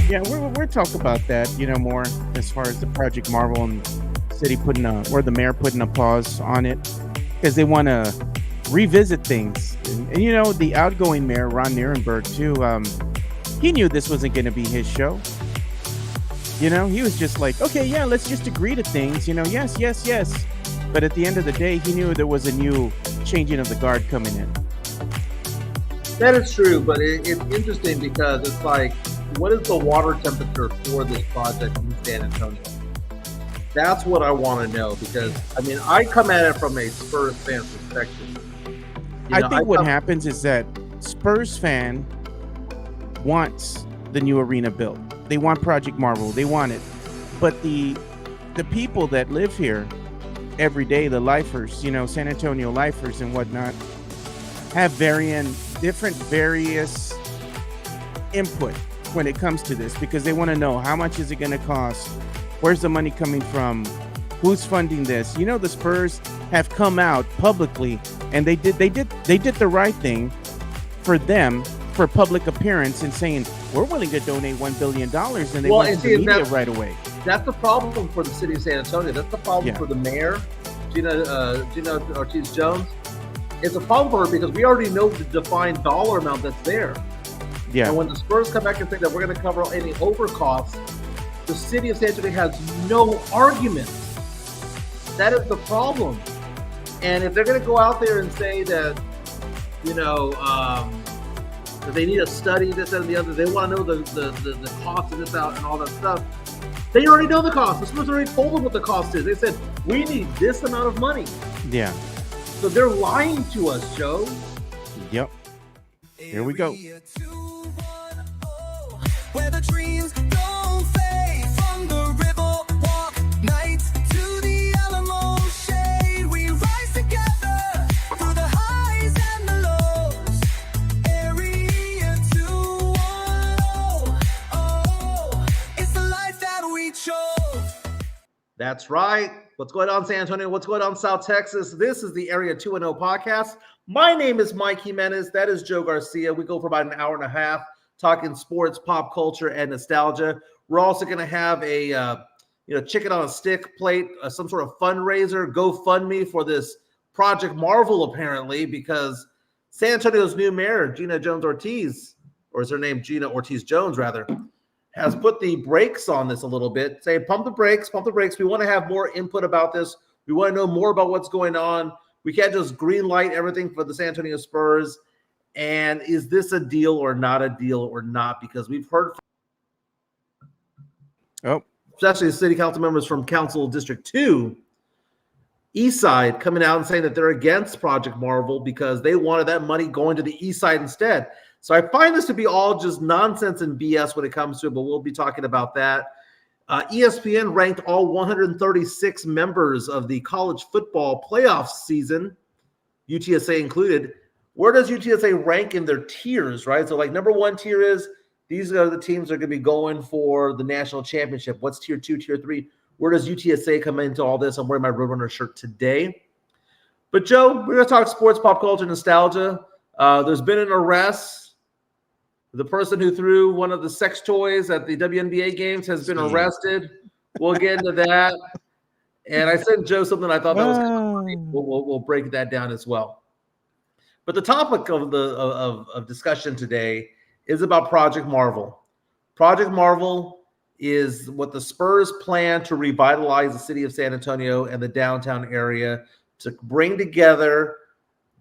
Yeah, we're talking about that, more as far as the Project Marvel and city or the mayor putting a pause on it because they want to revisit things. And the outgoing mayor, Ron Nierenberg, too, he knew this wasn't going to be his show. He was just like, okay, yeah, let's just agree to things, yes, yes, yes. But at the end of the day, he knew there was a new changing of the guard coming in. That is true, but it's interesting because it's like, what is the water temperature for this project in San Antonio? That's what I want to know because, I come at it from a Spurs fan perspective. I think what happens is that Spurs fan wants the new arena built. They want Project Marvel. They want it. But the people that live here every day, the lifers, San Antonio lifers and whatnot, have various input when it comes to this because they want to know how much is it going to cost, where's the money coming from, who's funding this. The Spurs have come out publicly and they did the right thing for them for public appearance and saying we're willing to donate $1 billion, and they went to the media right away. That's the problem for the city of San Antonio. That's the problem for the mayor, Gina Ortiz Jones. It's a problem for her because we already know the defined dollar amount that's there. Yeah. And when the Spurs come back and say that we're going to cover any overcosts, the city of San Antonio has no argument. That is the problem. And if they're going to go out there and say that, that they need a study, this, that, and the other, they want to know the cost of this out and all that stuff. They already know the cost. The Spurs already told them what the cost is. They said, we need this amount of money. Yeah. So they're lying to us, Joe. Yep. Here we go. Where the dreams don't fade from the river walk nights to the Alamo shade. We rise together through the highs and the lows. Area 210. Oh, it's the life that we chose. That's right. What's going on, San Antonio? What's going on, South Texas? This is the Area 210 podcast. My name is Mike Jimenez. That is Joe Garcia. We go for about an hour and a half talking sports, pop culture, and nostalgia. We're also going to have a chicken on a stick plate, some sort of fundraiser, GoFundMe for this Project Marvel, apparently, because San Antonio's new mayor, Gina Jones Ortiz, or is her name Gina Ortiz Jones, rather, has put the brakes on this a little bit. Say, pump the brakes. We want to have more input about this. We want to know more about what's going on. We can't just green light everything for the San Antonio Spurs. And is this a deal or not a deal or not? Because we've heard especially city council members from Council District 2, East Side, coming out and saying that they're against Project Marvel because they wanted that money going to the East Side instead. So I find this to be all just nonsense and BS when it comes to it, but we'll be talking about that. ESPN ranked all 136 members of the college football playoff season, UTSA included. Where does UTSA rank in their tiers, right? So like number one tier is these are the teams that are going to be going for the national championship. What's tier 2, tier 3? Where does UTSA come into all this? I'm wearing my Roadrunner shirt today. But Joe, we're going to talk sports, pop culture, nostalgia. There's been an arrest. The person who threw one of the sex toys at the WNBA games has been arrested. We'll get into that. And I sent Joe something I thought that was kind of funny. We'll break that down as well. But the topic of discussion today is about Project Marvel. Project Marvel is what the Spurs plan to revitalize the city of San Antonio and the downtown area to bring together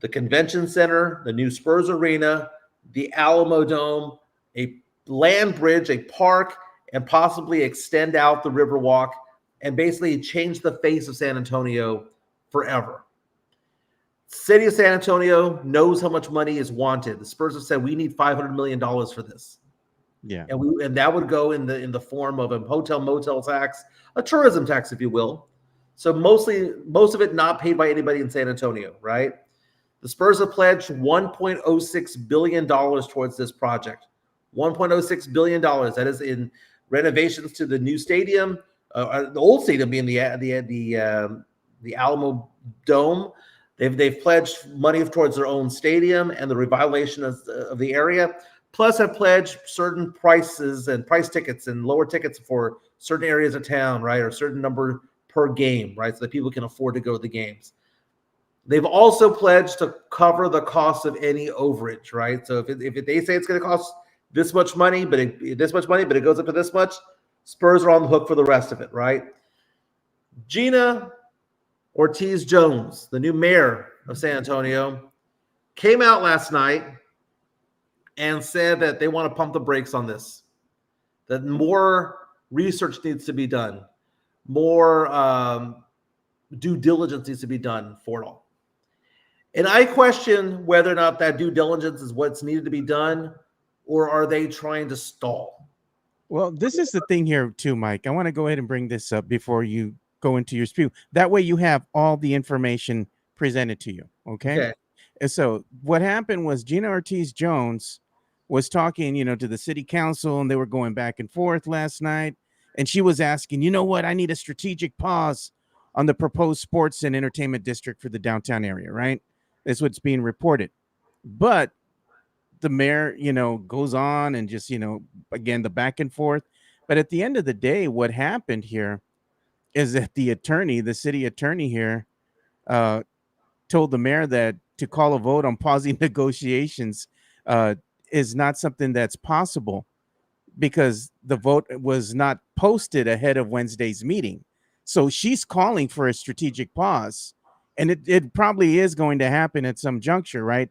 the convention center, the new Spurs arena, the Alamo Dome, a land bridge, a park, and possibly extend out the Riverwalk and basically change the face of San Antonio forever. City of San Antonio knows how much money is wanted. The Spurs have said we need $500 million for this. Yeah. And that would go in the form of a hotel motel tax, a tourism tax, if you will. So most of it not paid by anybody in San Antonio, right? The Spurs have pledged $1.06 billion towards this project. $1.06 billion. That is in renovations to the new stadium, the old stadium being the Alamo Dome. They've pledged money towards their own stadium and the revitalization of the area, plus have pledged certain prices and price tickets and lower tickets for certain areas of town, right? Or certain number per game, right? So that people can afford to go to the games. They've also pledged to cover the cost of any overage, right? So if they say it's going to cost this much money, but it goes up to this much, Spurs are on the hook for the rest of it, right? Gina Ortiz Jones, the new mayor of San Antonio, came out last night and said that they want to pump the brakes on this, that more research needs to be done, more due diligence needs to be done for it all. And I question whether or not that due diligence is what's needed to be done, or are they trying to stall? Well, this is the thing here too, Mike. I want to go ahead and bring this up before you go into your spew. That way you have all the information presented to you. Okay. And so what happened was Gina Ortiz Jones was talking, to the city council, and they were going back and forth last night. And she was asking, you know what? I need a strategic pause on the proposed sports and entertainment district for the downtown area, right? That's what's being reported. But the mayor, goes on and just, again, the back and forth. But at the end of the day, what happened here is that the city attorney here, told the mayor that to call a vote on pausing negotiations is not something that's possible because the vote was not posted ahead of Wednesday's meeting. So she's calling for a strategic pause. And it probably is going to happen at some juncture, right?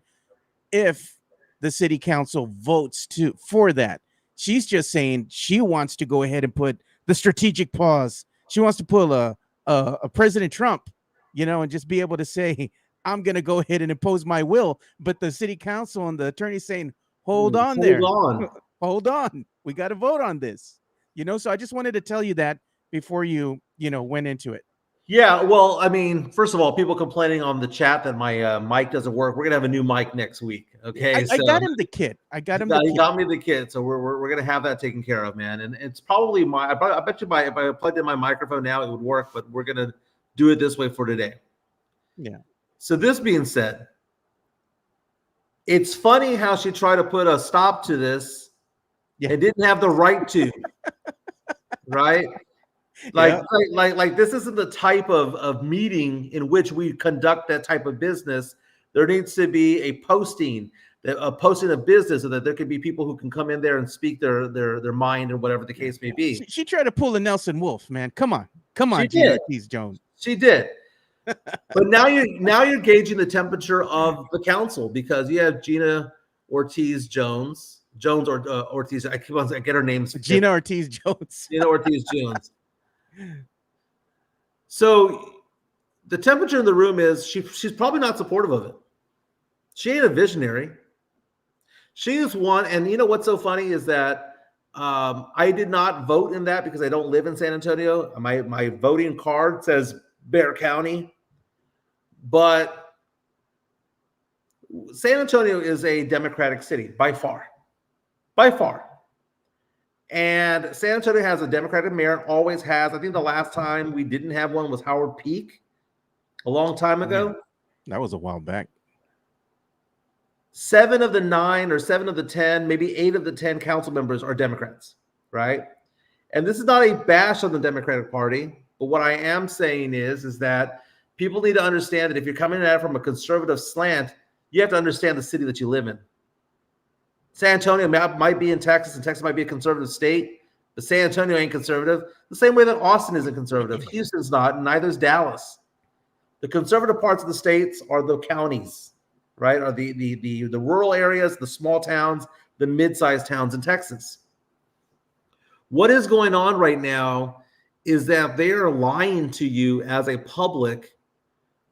If the city council votes for that. She's just saying she wants to go ahead and put the strategic pause. She wants to pull a President Trump, and just be able to say, I'm going to go ahead and impose my will. But the city council and the attorney saying, hold on. Hold on. We got to vote on this. So I just wanted to tell you that before you, went into it. Yeah, well, I mean, first of all, people complaining on the chat that my mic doesn't work. We're gonna have a new mic next week. Okay, I got him the kit. He got me the kit, so we're gonna have that taken care of, man. And it's probably I bet you if I plugged in my microphone now, it would work. But we're gonna do it this way for today. Yeah. So this being said, it's funny how she tried to put a stop to this. Yeah. It didn't have the right to, right? Like this isn't the type of meeting in which we conduct that type of business. There needs to be a posting of business so that there could be people who can come in there and speak their mind or whatever the case may be. She tried to pull a Nelson Wolf, man. Come on, Gina Ortiz Jones. She did. But now you're gauging the temperature of the council because you have Gina Ortiz Jones or Ortiz. I get her names. Gina Ortiz Jones. Gina Ortiz Jones. So the temperature in the room is she's probably not supportive of it. She ain't a visionary. She is one, and you know what's so funny is that I did not vote in that because I don't live in San Antonio. My voting card says Bexar County, but San Antonio is a Democratic city by far. And San Antonio has a Democratic mayor, always has. I think the last time we didn't have one was Howard Peak a long time ago. That was a while back. 7 of the 9 or 7 of the 10, maybe 8 of the 10 council members are Democrats, right? And this is not a bash on the Democratic Party, but what I am saying is that people need to understand that if you're coming at it from a conservative slant, you have to understand the city that you live in. San Antonio might be in Texas, and Texas might be a conservative state, but San Antonio ain't conservative. The same way that Austin isn't conservative. Houston's not, and neither is Dallas. The conservative parts of the states are the counties, right? Are the rural areas, the small towns, the mid-sized towns in Texas. What is going on right now is that they are lying to you as a public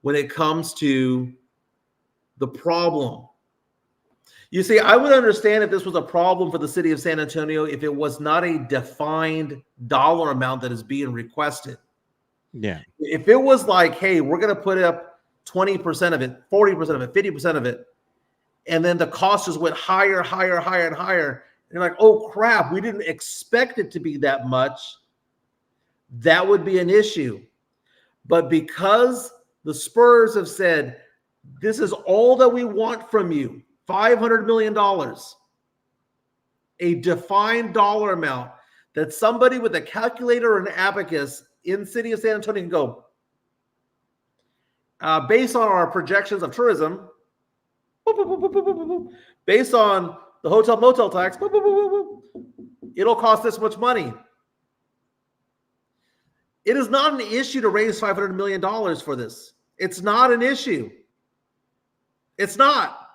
when it comes to the problem. You see, I would understand if this was a problem for the city of San Antonio if it was not a defined dollar amount that is being requested. Yeah. If it was like, hey, we're going to put up 20% of it, 40% of it, 50% of it, and then the cost just went higher, and higher, and you're like, oh, crap, we didn't expect it to be that much, that would be an issue. But because the Spurs have said, this is all that we want from you, $500 million. a defined dollar amount that somebody with a calculator or an abacus in the city of San Antonio can go, based on our projections of tourism, based on the hotel motel tax, it'll cost this much money. It is not an issue to raise $500 million for this. It's not an issue. It's not.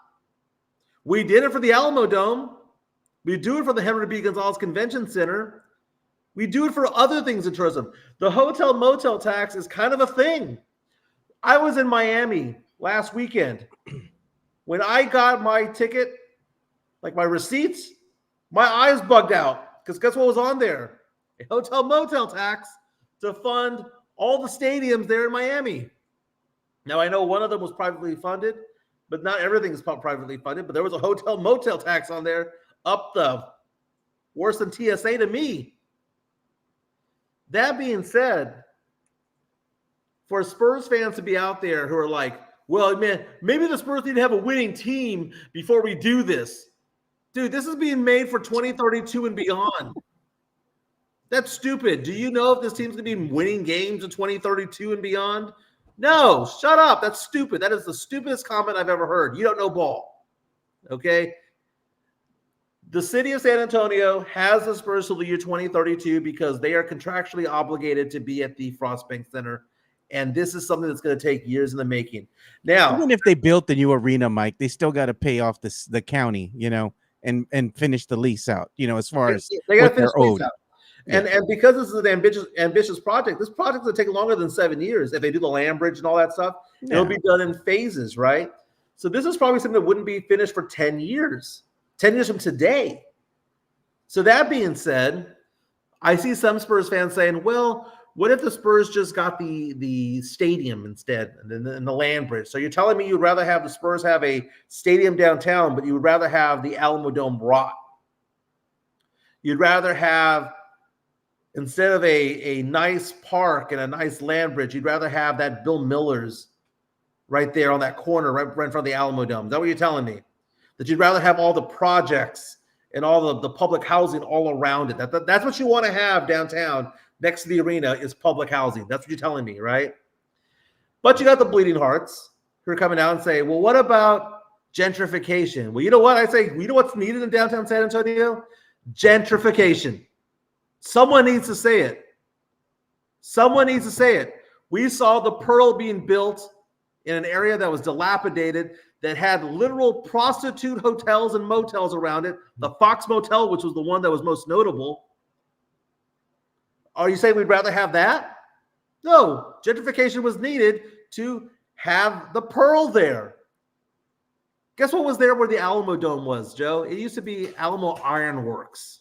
We did it for the Alamo Dome. We do it for the Henry B. Gonzalez Convention Center. We do it for other things in tourism. The hotel motel tax is kind of a thing. I was in Miami last weekend. When I got my ticket, like my receipts, my eyes bugged out because guess what was on there? A hotel motel tax to fund all the stadiums there in Miami. Now, I know one of them was privately funded, but not everything is privately funded. But there was a hotel motel tax on there up the worse than TSA to me. That being said, for Spurs fans to be out there who are like, well, man, maybe the Spurs need to have a winning team before we do this. Dude, this is being made for 2032 and beyond. That's stupid. Do you know if this team's going to be winning games in 2032 and beyond? No, shut up. That's stupid. That is the stupidest comment I've ever heard. You don't know ball. Okay? The city of San Antonio has the Spurs till the year 2032 because they are contractually obligated to be at the Frost Bank Center. And this is something that's going to take years in the making. Now, even if they built the new arena, Mike, they still got to pay off the county, and finish the lease out, as far as they got to what finish they're owed. out. And because this is an ambitious project, this project will take longer than 7 years. If they do the land bridge and all that stuff, it'll be done in phases, right? So this is probably something that wouldn't be finished for 10 years, 10 years from today. So that being said, I see some Spurs fans saying, well, what if the Spurs just got the stadium instead and the land bridge? So you're telling me you'd rather have the Spurs have a stadium downtown, but you would rather have the Alamo Dome rot. You'd rather have, instead of a nice park and a nice land bridge, you'd rather have that Bill Miller's right there on that corner, right in front of the Alamo Dome. Is that what you're telling me? That you'd rather have all the projects and all the public housing all around it. That's what you want to have downtown next to the arena is public housing. That's what you're telling me, right? But you got the bleeding hearts who are coming out and say, well, what about gentrification? Well, you know what? I say, you know what's needed in downtown San Antonio? Gentrification. Someone needs to say it. Someone needs to say it. We saw the Pearl being built in an area that was dilapidated, that had literal prostitute hotels and motels around it. The Fox Motel, which was the one that was most notable. Are you saying we'd rather have that? No, gentrification was needed to have the Pearl there. Guess what was there where the Alamo Dome was, Joe? It used to be Alamo Iron Works.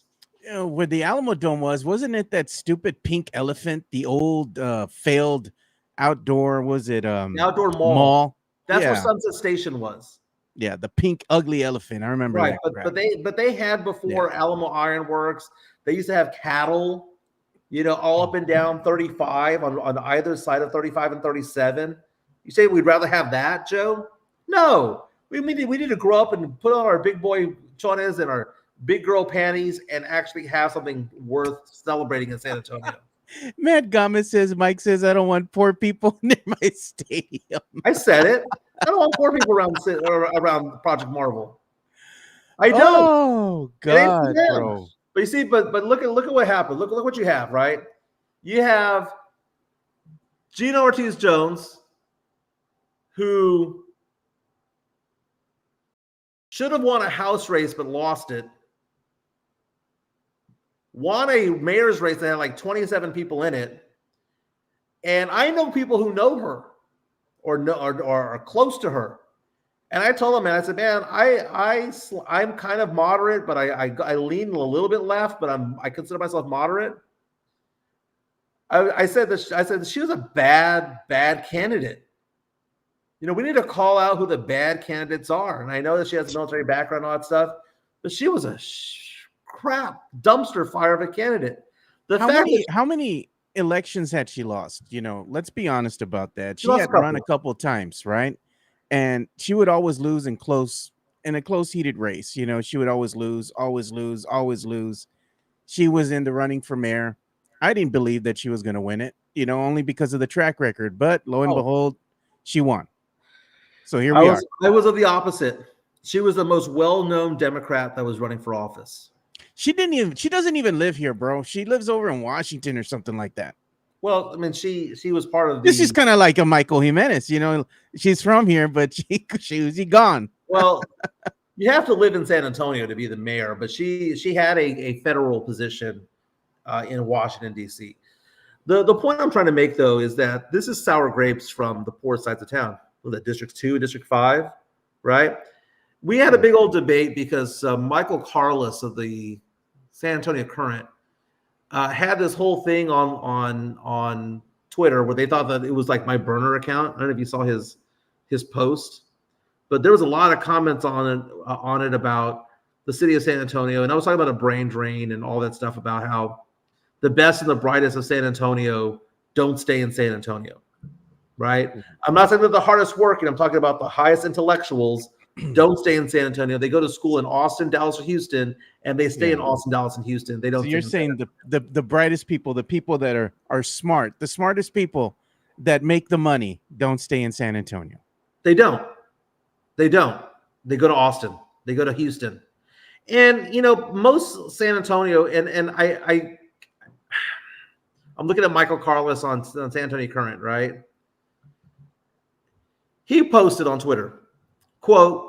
Where the Alamo Dome wasn't it that stupid pink elephant, the old failed outdoor, The outdoor mall. mall? That's where Sunset Station was. Yeah, the pink ugly elephant. I remember right, that. but they had before Alamo Iron Works. They used to have cattle, all up and down 35 on either side of 35 and 37. You say we'd rather have that, Joe? No. We need to grow up and put on our big boy chones and our big girl panties and actually have something worth celebrating in San Antonio. Matt Gomez says, Mike says, I don't want poor people near my stadium. I said it. I don't want poor people around Project Marvel. I don't. Oh God, bro. But you see, but look at what happened. Look what you have, right? You have Gina Ortiz-Jones, who should have won a House race but lost it. Won a mayor's race that had like 27 people in it. And I know people who know her or are close to her. And I told them, man, I said, man, I'm kind of moderate, but I lean a little bit left, but I consider myself moderate. I said that she was a bad candidate. We need to call out who the bad candidates are. And I know that she has a military background and all that stuff, but she was a crap dumpster fire of a candidate. How many elections had she lost? Let's be honest about that. She lost had run a couple of times, right? And she would always lose in close in a close heated race. You know, she would always lose, always lose, always lose. She was in the running for mayor. I didn't believe that she was going to win it, you know, only because of the track record. But lo and Oh, behold, she won. So here we are. I was of the opposite. She was the most well-known Democrat that was running for office. She doesn't even live here, bro. She lives over in Washington or something like that. Well, I mean, she was part of This is kind of like a Michael Jimenez, you know. She's from here, but she gone. Well, you have to live in San Antonio to be the mayor, but she had a federal position in Washington, D.C. The point I'm trying to make, though, is that this is sour grapes from the poor sides of town. The District 2, District 5, right? We had a big old debate because Michael Carlos of the San Antonio Current had this whole thing on Twitter where they thought that it was like my burner account. I don't know if you saw his post, but there was a lot of comments on it about the city of San Antonio, and I was talking about a brain drain and all that stuff about how the best and the brightest of San Antonio don't stay in San Antonio, right? I'm not saying they're the hardest working. I'm talking about the highest intellectuals don't stay in San Antonio. They go to school in Austin, Dallas, or Houston, and they stay in Austin, Dallas, and Houston. They don't. So you're saying the brightest people, the people that are smart, the smartest people that make the money, don't stay in San Antonio. They don't. They don't. They go to Austin. They go to Houston, and you know most San Antonio. And I'm looking at Michael Carlos on San Antonio Current, right? He posted on Twitter, quote,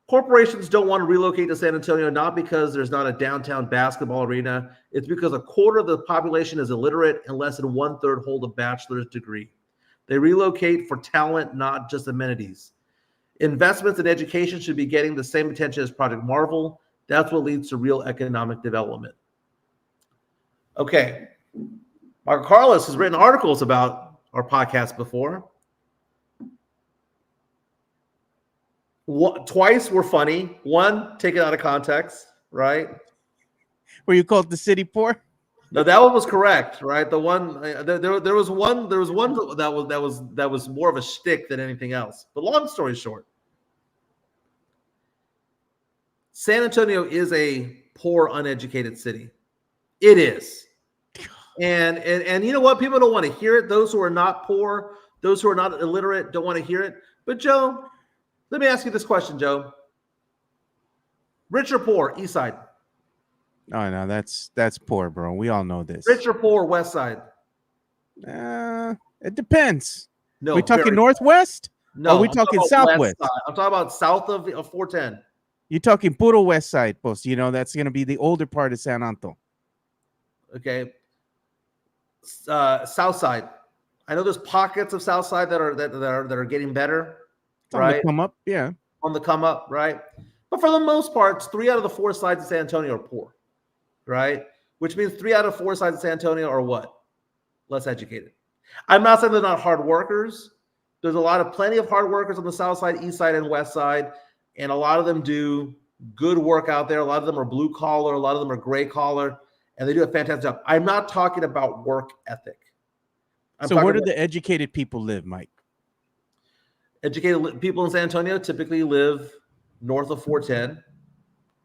corporations don't want to relocate to San Antonio, not because there's not a downtown basketball arena. It's because a quarter of the population is illiterate and less than 1/3 hold a bachelor's degree. They relocate for talent, not just amenities. Investments in education should be getting the same attention as Project Marvel. That's what leads to real economic development. Okay. Marco Carlos has written articles about our podcast before. Twice were funny. One taken out of context, right? Where you called the city poor? No, that one was correct, right? The one there was one that was more of a shtick than anything else. But long story short, San Antonio is a poor, uneducated city. It is. And you know what? People don't want to hear it. Those who are not poor, those who are not illiterate don't want to hear it. But Joe, let me ask you this question, Joe. Rich or poor, east side? Oh no, that's poor, bro. We all know this. Rich or poor, west side? It depends. No. We talking northwest? No. Or we talking southwest? I'm talking about south of 410. You're talking puro west side, post. You know, that's going to be the older part of San Antonio. Okay. South side. I know there's pockets of south side that are getting better. It's right? On the come up, yeah. On the come up, right? But for the most part, 3 out of the 4 sides of San Antonio are poor, right? Which means 3 out of 4 sides of San Antonio are what? Less educated. I'm not saying they're not hard workers. There's plenty of hard workers on the south side, east side, and west side, and a lot of them do good work out there. A lot of them are blue collar, a lot of them are gray collar, and they do a fantastic job. I'm not talking about work ethic. So where do the educated people live, Mike? Educated people in San Antonio typically live north of 410.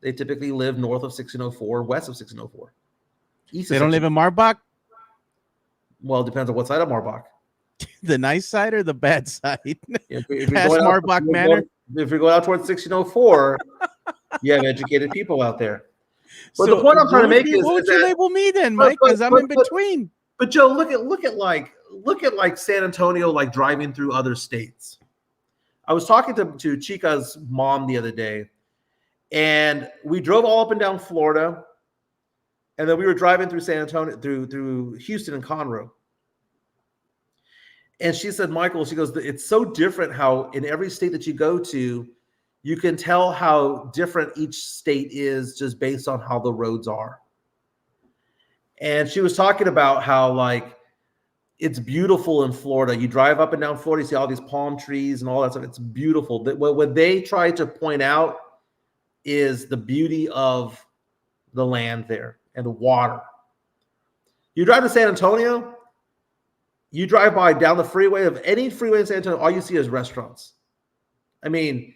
They typically live north of 1604, west of 1604. They don't live in Marbach? Well, it depends on what side of Marbach. The nice side or the bad side? If Past Marbach Manor? If you're going out towards 1604, you have educated people out there. But the point I'm trying to make is, what would you label me then, Mike? Because I'm in between. But Joe, look at like San Antonio, like driving through other states. I was talking to Chica's mom the other day, and we drove all up and down Florida, and then we were driving through San Antonio, through Houston and Conroe. And she said, Michael, she goes, it's so different how in every state that you go to, you can tell how different each state is just based on how the roads are. And she was talking about how like it's beautiful in Florida. You drive up and down Florida, you see all these palm trees and all that stuff. It's beautiful. What they try to point out is the beauty of the land there and the water. You drive to San Antonio, you drive by down the freeway of any freeway in San Antonio, all you see is restaurants. I mean,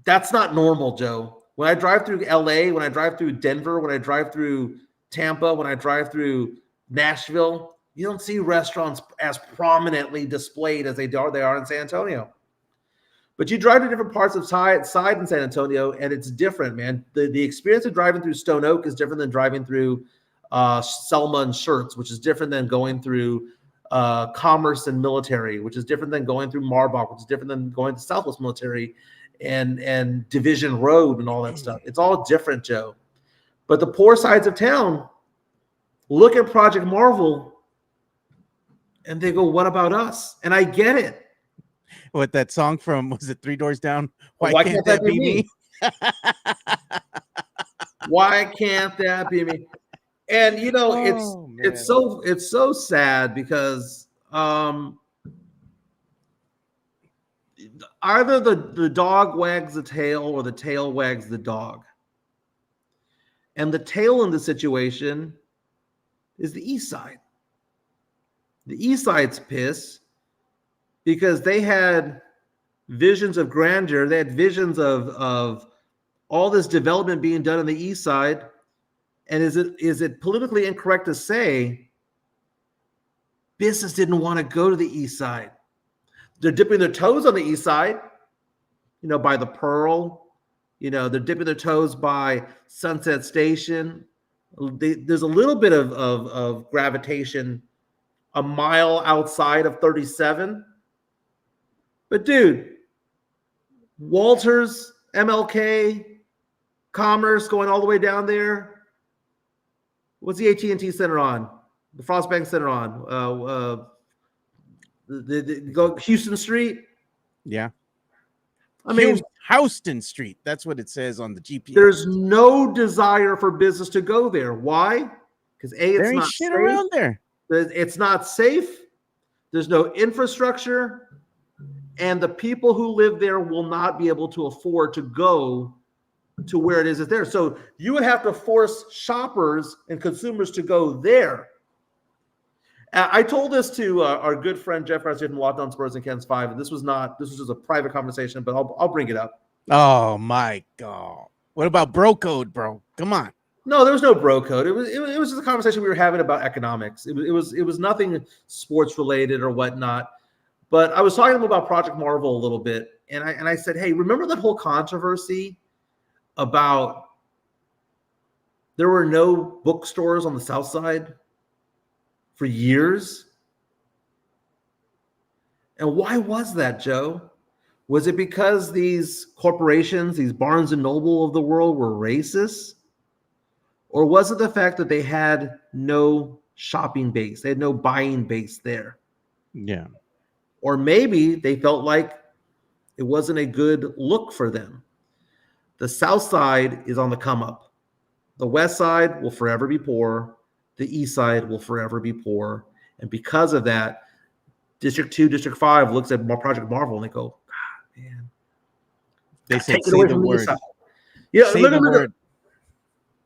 That's not normal, Joe. When I drive through LA, when I drive through Denver, when I drive through Tampa, when I drive through Nashville, you don't see restaurants as prominently displayed as they are in San Antonio. But you drive to different parts of side in San Antonio, and it's different, man. The experience of driving through Stone Oak is different than driving through Selma and Schertz, which is different than going through Commerce and Military, which is different than going through Marbach, which is different than going to Southwest Military and Division Road and all that stuff. It's all different, Joe. But the poor sides of town look at Project Marvel and they go, "What about us?" And I get it. What that song from, was it Three Doors Down? Why can't that be me? Why can't that be me? And you know, it's so sad because either the dog wags the tail or the tail wags the dog. And the tail in the situation is the East Side. The East Side's pissed because they had visions of grandeur. They had visions of all this development being done on the East Side. And is it politically incorrect to say business didn't want to go to the East Side? They're dipping their toes on the East Side, you know, by the Pearl. You know, they're dipping their toes by Sunset Station. There's a little bit of gravitation a mile outside of 37. But dude, Walters, MLK, Commerce going all the way down there. What's the AT&T Center on? The Frost Bank Center on? Go Houston Street. Yeah. I mean, Houston Street. That's what it says on the GPS. There's no desire for business to go there. Why? Because it's not shit safe. Around there. It's not safe. There's no infrastructure. And the people who live there will not be able to afford to go to where it is there. So you would have to force shoppers and consumers to go there. I told this to our good friend Jeff Garcia from Locked On Spurs and Ken's 5, and this was just a private conversation, but I'll bring it up. Oh my God! What about bro code, bro? Come on. No, there was no bro code. It was just a conversation we were having about economics. It was nothing sports related or whatnot. But I was talking to him about Project Marvel a little bit, and I said, hey, remember that whole controversy about there were no bookstores on the South Side for years? And why was that, Joe? Was it because these corporations, these Barnes and Noble of the world, were racist? Or was it the fact that they had no shopping base? They had no buying base there. Yeah. Or maybe they felt like it wasn't a good look for them. The South Side is on the come up. The West Side will forever be poor. The East Side will forever be poor. And because of that, District 2, District 5 looks at Project Marvel and they go, God, man. They said, say the word. Yeah, say the word.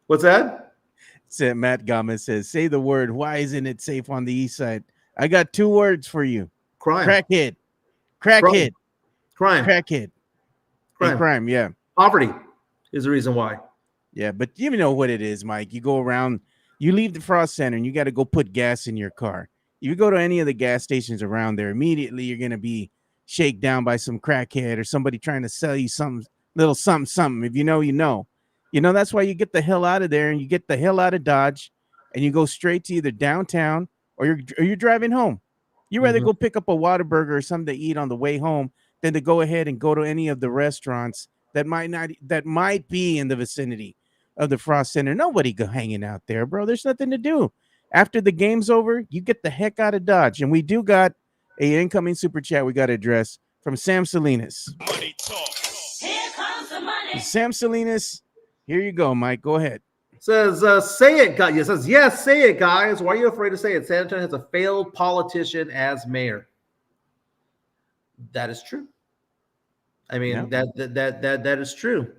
What's that? Said Matt Gomez says, say the word. Why isn't it safe on the East Side? I got 2 words for you. Crime. Crackhead. Crackhead. Crime. Crackhead. Crime. Crime, yeah. Poverty is the reason why. Yeah, but you know what it is, Mike. You go around, you leave the Frost Center and you got to go put gas in your car. You go to any of the gas stations around there, immediately you're going to be shaken down by some crackhead or somebody trying to sell you some little something. If you know, you know. You know, that's why you get the hell out of there and you get the hell out of Dodge and you go straight to either downtown or you're driving home. You rather go pick up a Whataburger or something to eat on the way home than to go ahead and go to any of the restaurants that might be in the vicinity of the Frost Center. Nobody go hanging out there, bro. There's nothing to do. After the game's over, you get the heck out of Dodge. And we do got a incoming super chat we got to address from Sam Salinas. Money talk. Here comes the money. Sam Salinas, here you go, Mike. Go ahead. Says, say it, guys. It says, yes, say it, guys. Why are you afraid to say it? San Antonio has a failed politician as mayor. That is true. I mean, that is true.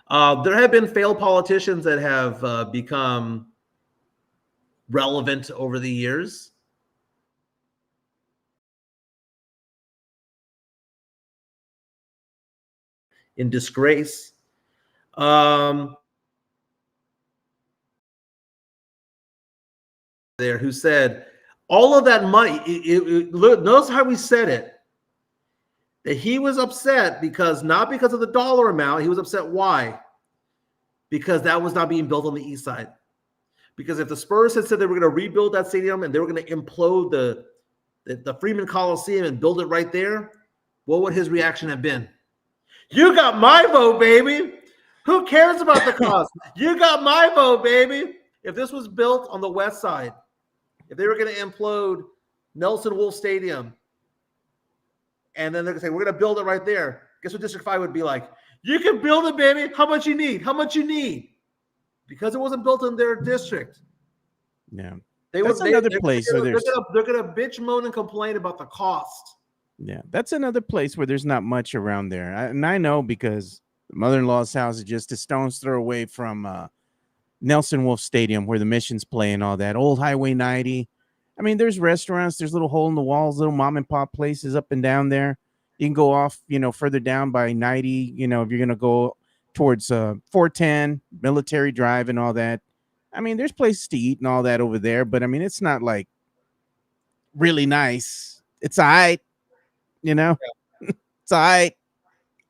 There have been failed politicians that have become relevant over the years. in disgrace. There who said all of that money. Notice how we said it. That he was upset because not because of the dollar amount. He was upset. Why? Because that was not being built on the east side. Because if the Spurs had said they were going to rebuild that stadium and they were going to implode the Freeman Coliseum and build it right there, what would his reaction have been? You got my vote, baby. Who cares about the cost? You got my vote, baby. If this was built on the west side, if they were going to implode Nelson Wolf Stadium, and then they're going to say, we're going to build it right there, guess what District 5 would be like? You can build it, baby. How much you need? How much you need? Because it wasn't built in their district. Yeah. That's another place where they're gonna bitch, moan, and complain about the cost. Yeah, that's another place where there's not much around there. And I know because the mother-in-law's house is just a stone's throw away from Nelson Wolf Stadium where the Missions play and all that. Old Highway 90. I mean, there's restaurants, there's little hole in the walls, little mom and pop places up and down there. You can go off, further down by 90, if you're going to go towards 410, Military Drive and all that. I mean, there's places to eat and all that over there, but I mean, it's not like really nice. It's all right, It's all right.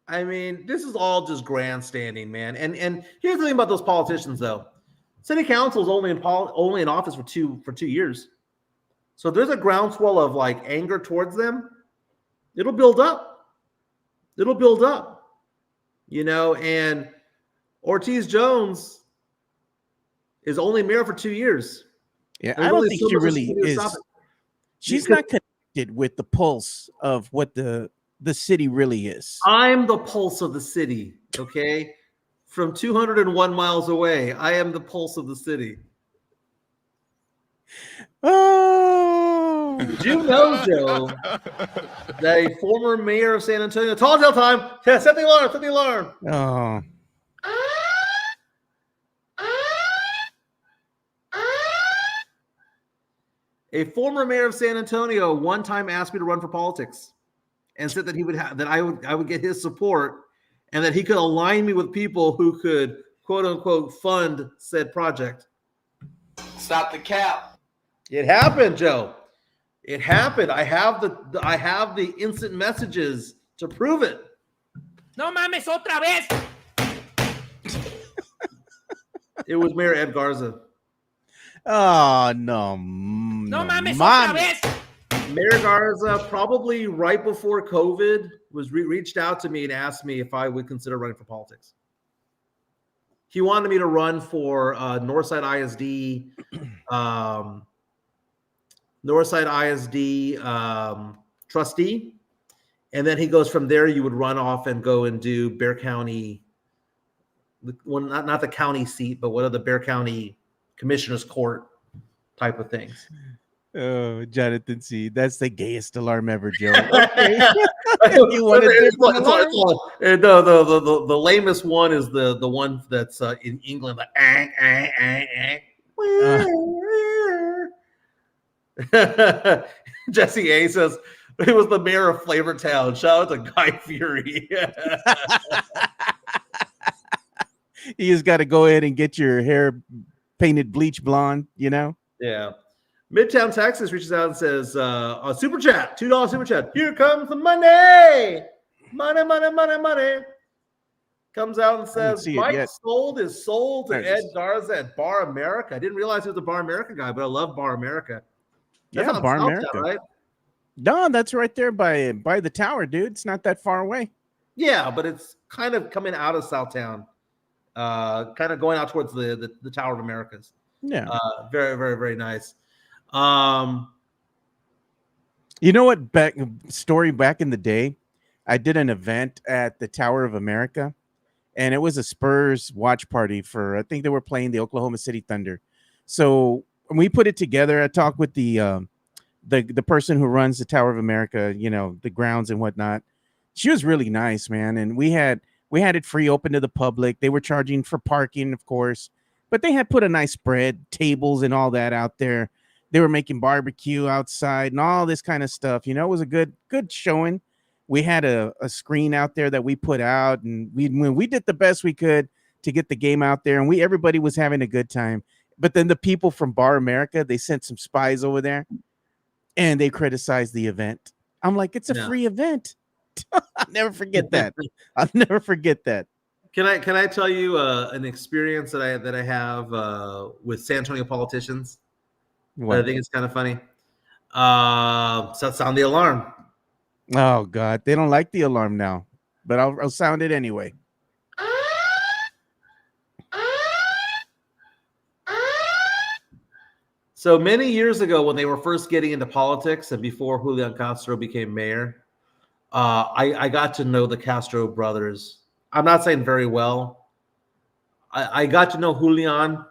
I mean, this is all just grandstanding, man. And here's the thing about those politicians, though. City council is only in office for two years. So if there's a groundswell of like anger towards them, it'll build up. And Ortiz Jones is only mayor for 2 years. Yeah, I don't think she really is. She's not connected with the pulse of what the city really is. I'm the pulse of the city, okay? From 201 miles away, I am the pulse of the city. Oh, did you know, Joe, that a former mayor of San Antonio, tall tale time, set the alarm. Oh. A former mayor of San Antonio one time asked me to run for politics and said that I would get his support and that he could align me with people who could quote unquote fund said project. Stop the cap. It happened, Joe. It happened. I have the instant messages to prove it. No mames otra vez. It was Mayor Ed Garza. Oh, no. No mames otra vez. Mayor Garza, probably right before COVID, reached out to me and asked me if I would consider running for politics. He wanted me to run for Northside ISD, trustee, and then he goes from there. You would run off and go and do Bexar County, well, not the county seat, but what are the Bexar County Commissioner's Court type of things. Oh, Jonathan C. That's the gayest alarm ever, Joe. Okay. You want the lamest one is the one that's in England, like Jesse A says it was the mayor of Flavortown. Shout out to Guy Fieri. You just got to go ahead and get your hair painted bleach blonde, Yeah. Midtown Texas reaches out and says, a super chat, $2 super chat. Here comes the money. Money. Comes out and says, Mike Sold is sold to Ed Garza at Bar America. I didn't realize he was a Bar America guy, but I love Bar America. That's yeah, Bar America. Town, right? No, that's right there by the tower, dude. It's not that far away. Yeah, but it's kind of coming out of Southtown. Kind of going out towards the Tower of Americas. Yeah. Very, very, very nice. You know what? Back in the day, I did an event at the Tower of America, and it was a Spurs watch party for, I think they were playing the Oklahoma City Thunder. So when we put it together, I talked with the person who runs the Tower of America, the grounds and whatnot. She was really nice, man. And we had it free open to the public. They were charging for parking, of course, but they had put a nice spread, tables and all that out there. They were making barbecue outside and all this kind of stuff. It was a good showing. we had a screen out there that we put out, and we did the best we could to get the game out there, and everybody was having a good time. But then the people from Bar America, they sent some spies over there, and they criticized the event. I'm like, it's a free event. I'll never forget that. I'll never forget that. Can I tell you an experience that I have with San Antonio politicians? What? I think it's kind of funny. So sound the alarm. Oh God, they don't like the alarm now, but I'll sound it anyway. So many years ago, when they were first getting into politics and before Julian Castro became mayor, I got to know the Castro brothers. I'm not saying very well. I got to know Julian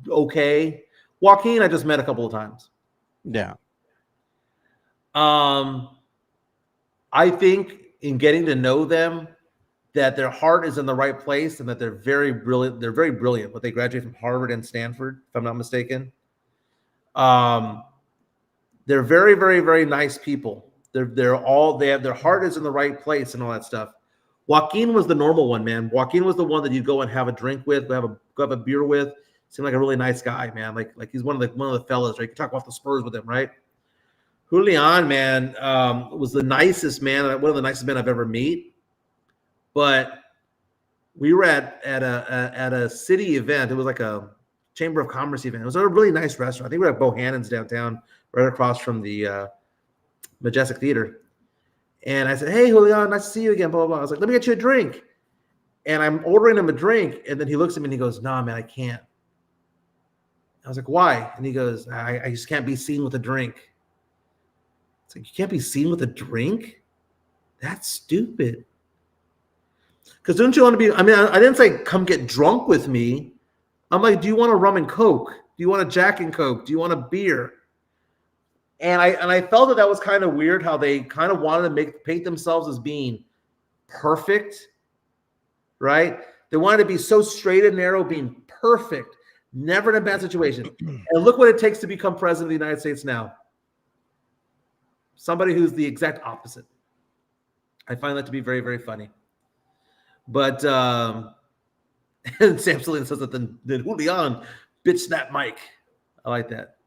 okay. Joaquin, I just met a couple of times. Yeah. I think in getting to know them, that their heart is in the right place and that they're very brilliant. They're very brilliant, but they graduated from Harvard and Stanford, if I'm not mistaken. They're very, very, very nice people. They have their heart is in the right place and all that stuff. Joaquin was the normal one, man. Joaquin was the one that you go and have a drink with, go have a beer with. Seemed like a really nice guy, man. Like he's one of the fellas, right? You can talk about the Spurs with him, right? Julian, man, was the nicest man, one of the nicest men I've ever met. But we were at a city event. It was like a Chamber of Commerce event. It was a really nice restaurant. I think we were at Bohannon's downtown, right across from the Majestic Theater. And I said, "Hey, Julian, nice to see you again." Blah blah blah. I was like, "Let me get you a drink." And I'm ordering him a drink, and then he looks at me and he goes, "Nah, man, I can't." I was like, "Why?" And he goes, I just can't be seen with a drink." It's like, you can't be seen with a drink? That's stupid. Because don't you want to be, I didn't say come get drunk with me. I'm like, do you want a rum and Coke? Do you want a Jack and Coke? Do you want a beer? And I felt that was kind of weird how they kind of wanted to paint themselves as being perfect, right? They wanted to be so straight and narrow, being perfect, never in a bad situation. And look what it takes to become president of the United States now. Somebody who's the exact opposite. I find that to be very, very funny. But and Sam Celine says that then Julian bitch that mic. I like that.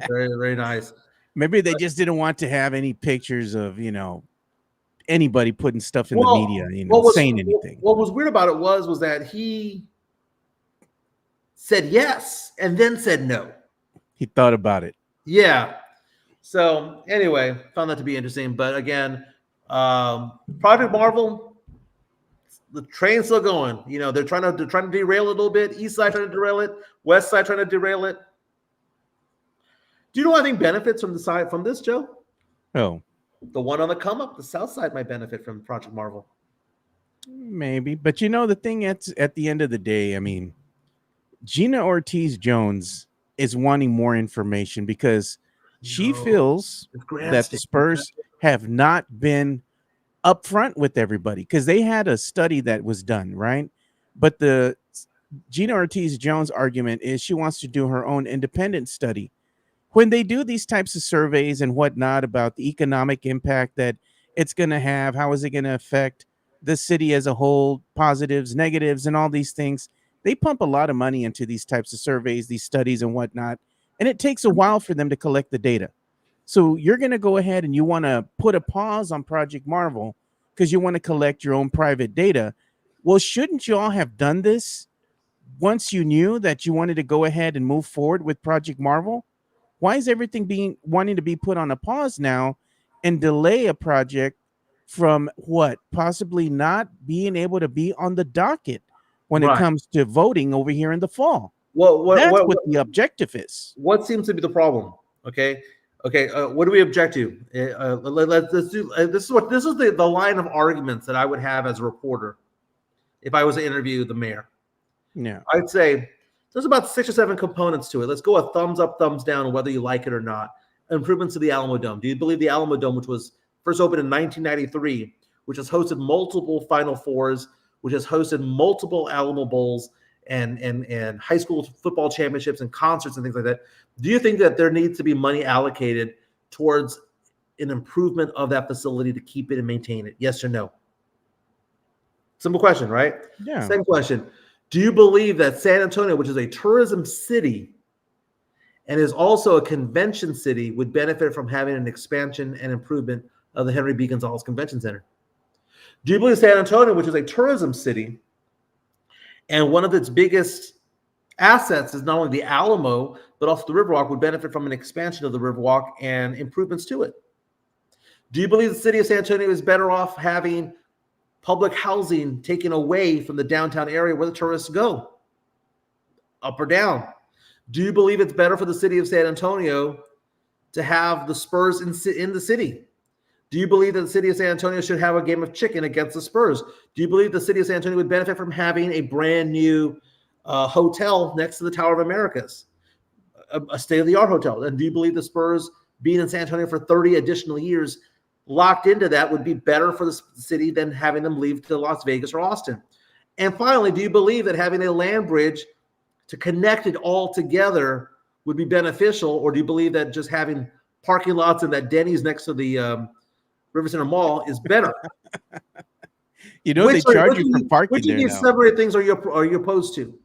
Very, very nice. Maybe they just didn't want to have any pictures of, anybody putting stuff in the media, saying anything. What was weird about it was that he said yes and then said no. He thought about it. Yeah. So anyway, found that to be interesting. But again, Project Marvel, the train's still going. They're trying to derail it a little bit. East side trying to derail it. West side trying to derail it. Do you know what I think benefits from this, Joe? Oh, the one on the come up. The South side might benefit from Project Marvel. Maybe, but the thing at the end of the day, Gina Ortiz-Jones is wanting more information because she feels that the Spurs have not been upfront with everybody because they had a study that was done, right? But the Gina Ortiz-Jones argument is she wants to do her own independent study. When they do these types of surveys and whatnot about the economic impact that it's going to have, how is it going to affect the city as a whole, positives, negatives, and all these things, they pump a lot of money into these types of surveys, these studies and whatnot. And it takes a while for them to collect the data. So you're going to go ahead and you want to put a pause on Project Marvel because you want to collect your own private data. Well, shouldn't you all have done this once you knew that you wanted to go ahead and move forward with Project Marvel? Why is everything wanting to be put on a pause now and delay a project from possibly not being able to be on the docket when it comes to voting over here in the fall? Well, that's what the objective is. What seems to be the problem? Okay. What do we object to? Let's do. This is the line of arguments that I would have as a reporter if I was to interview the mayor. Yeah, I'd say there's about 6 or 7 components to it. Let's go a thumbs up, thumbs down, whether you like it or not. Improvements to the Alamo Dome. Do you believe the Alamo Dome, which was first opened in 1993, which has hosted multiple Final Fours, which has hosted multiple Alamo Bowls and high school football championships and concerts and things like that. Do you think that there needs to be money allocated towards an improvement of that facility to keep it and maintain it? Yes or no? Simple question, right? Yeah. Second question. Do you believe that San Antonio, which is a tourism city and is also a convention city, would benefit from having an expansion and improvement of the Henry B. Gonzalez Convention Center? Do you believe San Antonio, which is a tourism city, and one of its biggest assets is not only the Alamo, but also the Riverwalk, would benefit from an expansion of the Riverwalk and improvements to it? Do you believe the city of San Antonio is better off having public housing taken away from the downtown area where the tourists go? Up or down? Do you believe it's better for the city of San Antonio to have the Spurs in the city? Do you believe that the city of San Antonio should have a game of chicken against the Spurs? Do you believe the city of San Antonio would benefit from having a brand new hotel next to the Tower of Americas, a state-of-the-art hotel? And do you believe the Spurs being in San Antonio for 30 additional years locked into that would be better for the city than having them leave to Las Vegas or Austin? And finally, do you believe that having a land bridge to connect it all together would be beneficial, or do you believe that just having parking lots and that Denny's next to the River Center Mall is better? You know, they charge you for parking which there of these now. separate things are you opposed to?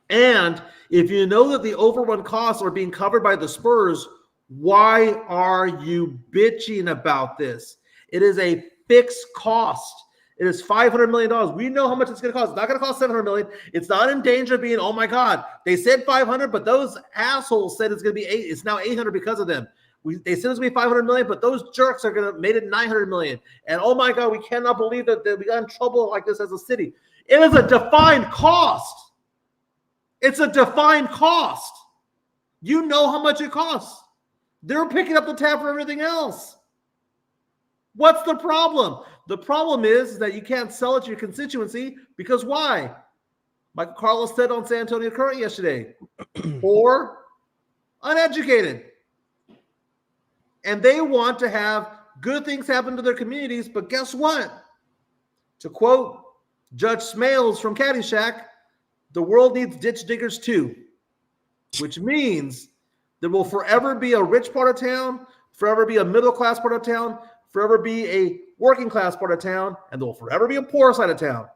And if you know that the overrun costs are being covered by the Spurs, why are you bitching about this? It is a fixed cost. It is $500 million. We know how much it's going to cost. It's not going to cost $700 million. It's not in danger of being, oh my God, they said 500, but those assholes said it's going to be it's now 800 because of them. They said it's going to be 500 million, but those jerks are going to made it 900 million. And oh my God, we cannot believe that we got in trouble like this as a city. It is a defined cost. It's a defined cost. You know how much it costs. They're picking up the tab for everything else. What's the problem? The problem is that you can't sell it to your constituency because why? Michael Carlos said on San Antonio Current yesterday, or uneducated. And they want to have good things happen to their communities, but guess what? To quote Judge Smales from Caddyshack, the world needs ditch diggers too, which means there will forever be a rich part of town, forever be a middle class part of town, forever be a working class part of town, and there will forever be a poor side of town.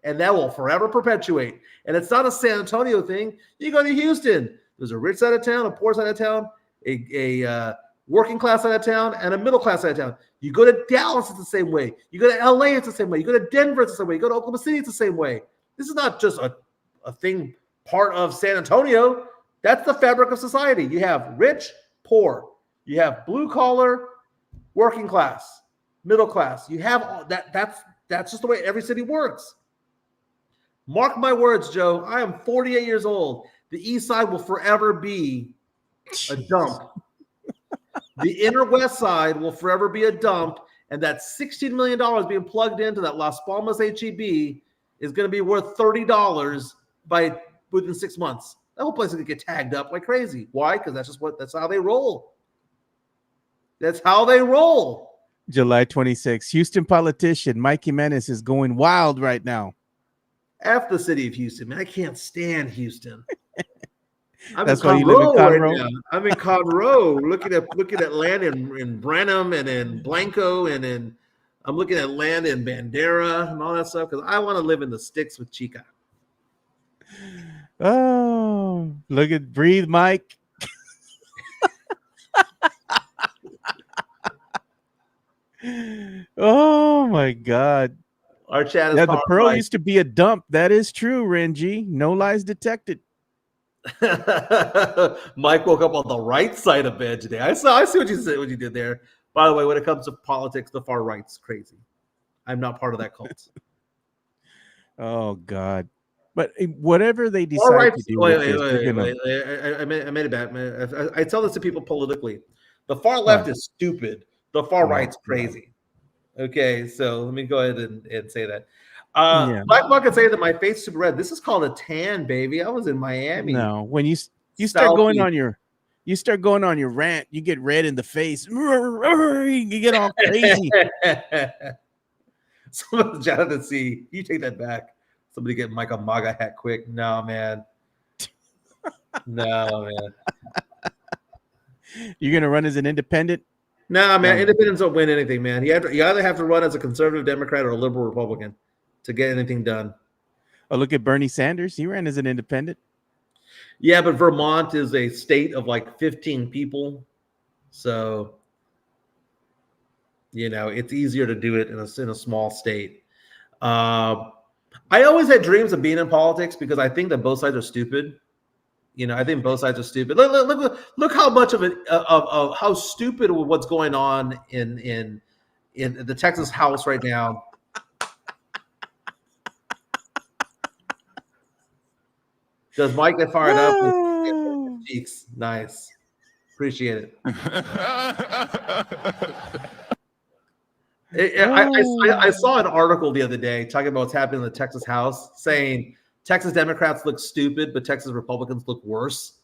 And that will forever perpetuate. And it's not a San Antonio thing. You go to Houston, there's a rich side of town, a poor side of town, a working class side of town, and a middle class side of town. You go to Dallas, it's the same way. You go to LA, it's the same way. You go to Denver, it's the same way. You go to Oklahoma City, it's the same way. This is not just a thing part of San Antonio. That's the fabric of society. You have rich, poor. You have blue collar, working class, middle class. You have all that. That's just the way every city works. Mark my words, Joe. I am 48 years old. The East Side will forever be a dump. The inner West Side will forever be a dump, and that $16 million being plugged into that Las Palmas HEB is going to be worth $30 within 6 months. That whole place is going to get tagged up like crazy. Why? Because that's how they roll. That's how they roll. July 26th, Houston politician Mike Jimenez is going wild right now. F the city of Houston, man. I can't stand Houston. That's why you live in Conroe. Right now. I'm in Conroe, looking at land in Branham and in Blanco, and I'm looking at land in Bandera and all that stuff because I want to live in the sticks with Chica. Oh, breathe, Mike. Oh my God. Our chat is the Pearl used to be a dump. That is true, Renji. No lies detected. Mike woke up on the right side of bed today. I see what you said, what you did there. By the way, when it comes to politics, the far right's crazy. I'm not part of that cult. Oh God. But whatever they decide to do, I made it bad. I tell this to people politically. The far left is stupid. The far right's crazy. Okay, so let me go ahead and say that. Black Buck can say that my face is super red. This is called a tan, baby. I was in Miami. No, when you start going on your rant, you get red in the face. You get all crazy. Someone Jonathan C, you take that back. Somebody get Mike a MAGA hat quick. No, man. No, man. You're gonna run as an independent? Nah, man, No. independents don't win anything, man. You either have to run as a conservative Democrat or a liberal Republican to get anything done. Oh, look at Bernie Sanders. He ran as an independent. Yeah, but Vermont is a state of like 15 people, so it's easier to do it in a small state. I always had dreams of being in politics because I think that both sides are stupid. I think both sides are stupid. Look how much of it of how stupid what's going on in the Texas House right now. Does Mike get fired up? Cheeks, nice, appreciate it. I saw an article the other day talking about what's happening in the Texas House, saying Texas Democrats look stupid, but Texas Republicans look worse.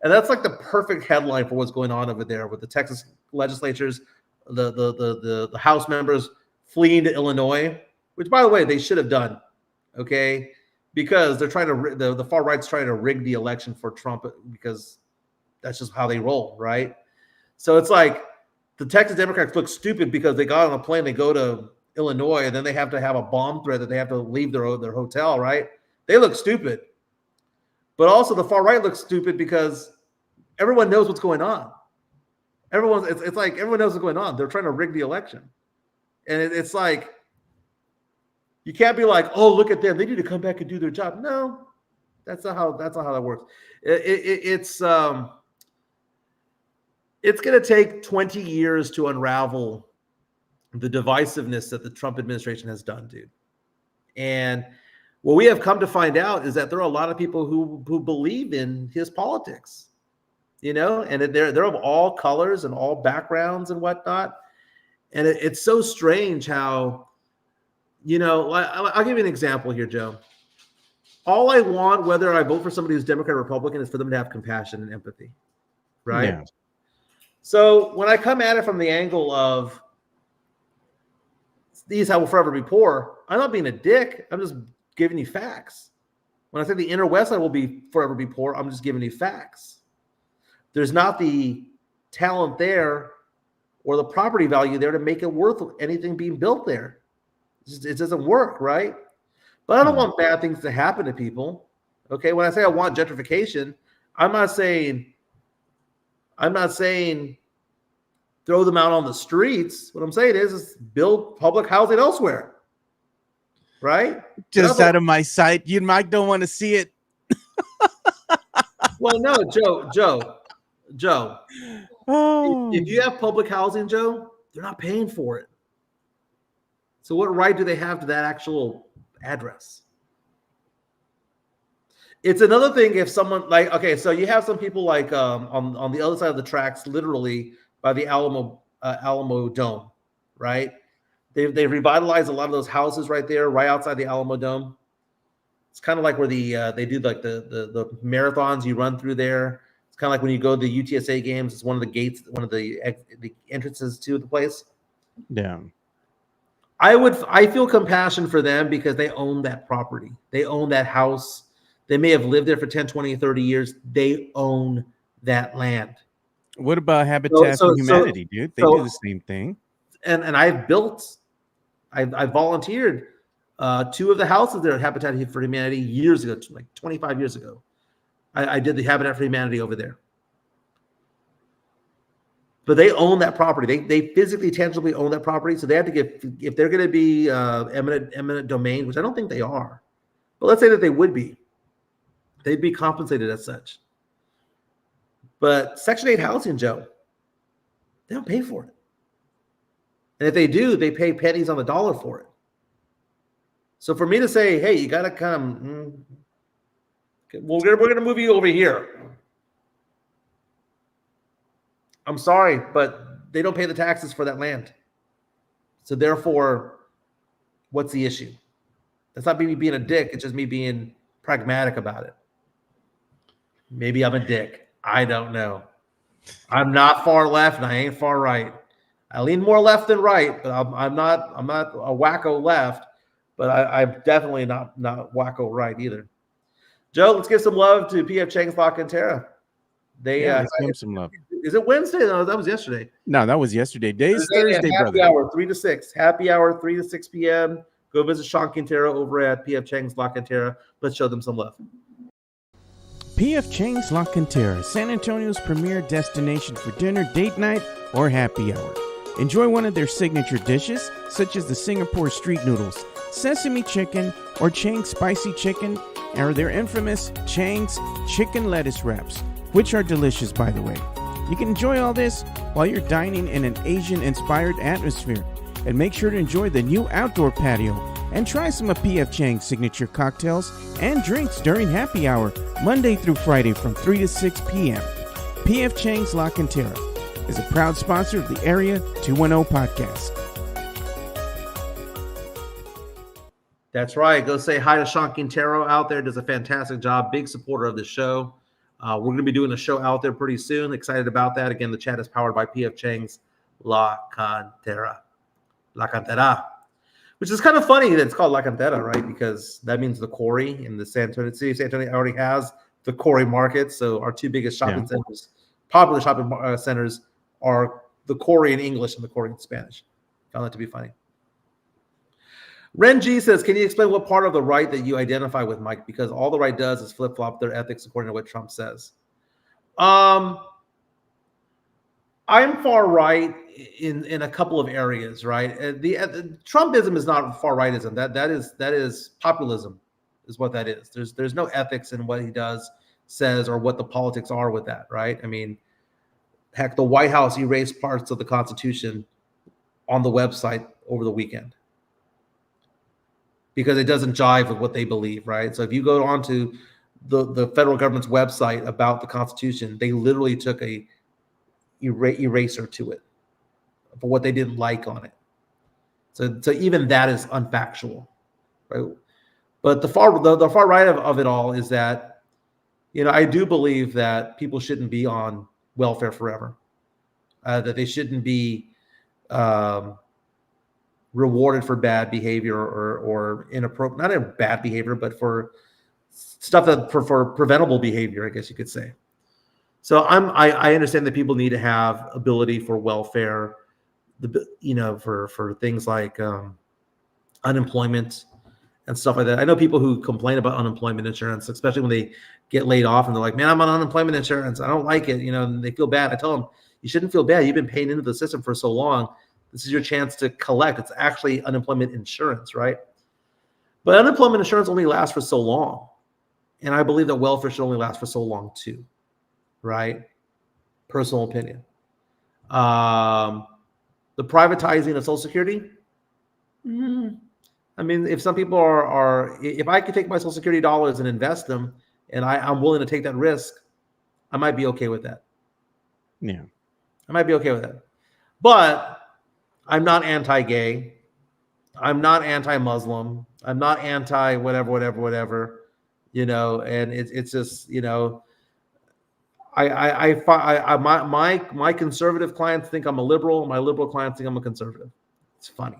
And that's like the perfect headline for what's going on over there with the Texas legislatures, the House members fleeing to Illinois, which, by the way, they should have done, okay? Because they're trying to the far right's trying to rig the election for Trump because that's just how they roll, right? So it's like the Texas Democrats look stupid because they got on a plane, they go to Illinois, and then they have to have a bomb threat that they have to leave their hotel, right? They look stupid. But also the far right looks stupid because everyone knows what's going on. It's like everyone knows what's going on. They're trying to rig the election. And it's like, you can't be like, oh, look at them. They need to come back and do their job. No, that's not how that works. It's going to take 20 years to unravel the divisiveness that the Trump administration has done, dude. And what we have come to find out is that there are a lot of people who believe in his politics, and they're of all colors and all backgrounds and whatnot. And it's so strange how, I'll give you an example here, Joe. All I want, whether I vote for somebody who's Democrat or Republican, is for them to have compassion and empathy, right? Yeah. So when I come at it from the angle of these will forever be poor, I'm not being a dick. I'm just giving you facts. When I say the inner West Side will forever be poor, I'm just giving you facts. There's not the talent there or the property value there to make it worth anything being built there. It doesn't work, right? But I don't want bad things to happen to people. Okay, when I say I want gentrification, I'm not saying throw them out on the streets. What I'm saying is build public housing elsewhere, right? Just out of my sight. You, Mike, don't want to see it. Well, no, Joe. Oh. If you have public housing, Joe, they're not paying for it. So what right do they have to that actual address? It's another thing if someone so you have some people like on the other side of the tracks, literally by the Alamo Dome, right? They revitalized a lot of those houses right there, right outside the Alamo Dome. It's kind of like where they do like the marathons you run through there. It's kind of like when you go to the UTSA games. It's one of the gates, one of the entrances to the place. Yeah. I feel compassion for them because they own that property. They own that house. They may have lived there for 10, 20, 30 years. They own that land. What about Habitat for Humanity, dude? They do the same thing. And I volunteered 2 of the houses there at Habitat for Humanity years ago, like 25 years ago. I did the Habitat for Humanity over there. But they own that property. They physically, tangibly own that property. So they have to if they're going to be eminent domain, which I don't think they are, but let's say that they would be, they'd be compensated as such. But Section 8 housing, Joe, they don't pay for it. And if they do, they pay pennies on the dollar for it. So for me to say, hey, you got to come, we're going to move you over here. I'm sorry, but they don't pay the taxes for that land. So therefore, what's the issue? That's not me being a dick. It's just me being pragmatic about it. Maybe I'm a dick. I don't know. I'm not far left and I ain't far right. I lean more left than right, but I'm not a wacko left, but I'm definitely not wacko right either. Joe, let's give some love to PF Chang's Lock and Terra. They let's give them some love. Is it Wednesday? No, that was yesterday. No, that was yesterday. Today's Thursday, happy brother. hour 3 to 6. Happy hour 3 to 6 p.m. Go visit Sean Quintero over at PF Chang's La Cantera. Let's show them some love. P.F. Chang's La Cantera, San Antonio's premier destination for dinner, date night, or happy hour. Enjoy one of their signature dishes, such as the Singapore street noodles, sesame chicken, or Chang's spicy chicken, or their infamous Chang's chicken lettuce wraps, which are delicious, by the way. You can enjoy all this while you're dining in an Asian-inspired atmosphere. And make sure to enjoy the new outdoor patio and try some of P.F. Chang's signature cocktails and drinks during happy hour, Monday through Friday from 3 to 6 p.m. P.F. Chang's La Cantera is a proud sponsor of the Area 210 podcast. That's right. Go say hi to Sean Quintero out there. Does a fantastic job. Big supporter of the show. We're going to be doing a show out there pretty soon. Excited about that. Again, the chat is powered by P.F. Chang's La Cantera. La Cantera. Which is kind of funny that it's called La Cantera, right? Because that means the quarry, in the San Antonio city of San Antonio already has the quarry market. So our two biggest shopping centers, popular shopping centers, are the quarry in English and the quarry in Spanish. Found that to be funny. Ren G says, can you explain what part of the right that you identify with, Mike? Because all the right does is flip-flop their ethics according to what Trump says. I'm far right in a couple of areas, right? The Trumpism is not far rightism. That is populism, is what that is. There's no ethics in what he does, says, or what the politics are with that, right? I mean, heck, the White House erased parts of the Constitution on the website over the weekend because it doesn't jive with what they believe, right? So if you go onto the federal government's website about the Constitution, they literally took a eraser to it for what they didn't like on it. So even that is unfactual, right? But the far right of it all is that, I do believe that people shouldn't be on welfare forever, that they shouldn't be rewarded for bad behavior or inappropriate, not in bad behavior, but for stuff that for preventable behavior, I guess you could say. So I understand that people need to have ability for welfare, for things like unemployment and stuff like that. I know people who complain about unemployment insurance, especially when they get laid off and they're like, man, I'm on unemployment insurance. I don't like it. And they feel bad. I tell them, you shouldn't feel bad. You've been paying into the system for so long. This is your chance to collect. It's actually unemployment insurance, right? But unemployment insurance only lasts for so long. And I believe that welfare should only last for so long too. Right? Personal opinion. The privatizing of Social Security. I mean, if some people are if I could take my Social Security dollars and invest them, and I'm willing to take that risk, I might be okay with that. Yeah. I might be okay with that. But I'm not anti-gay. I'm not anti-Muslim. I'm not anti whatever. And it's just, my conservative clients think I'm a liberal. My liberal clients think I'm a conservative. It's funny.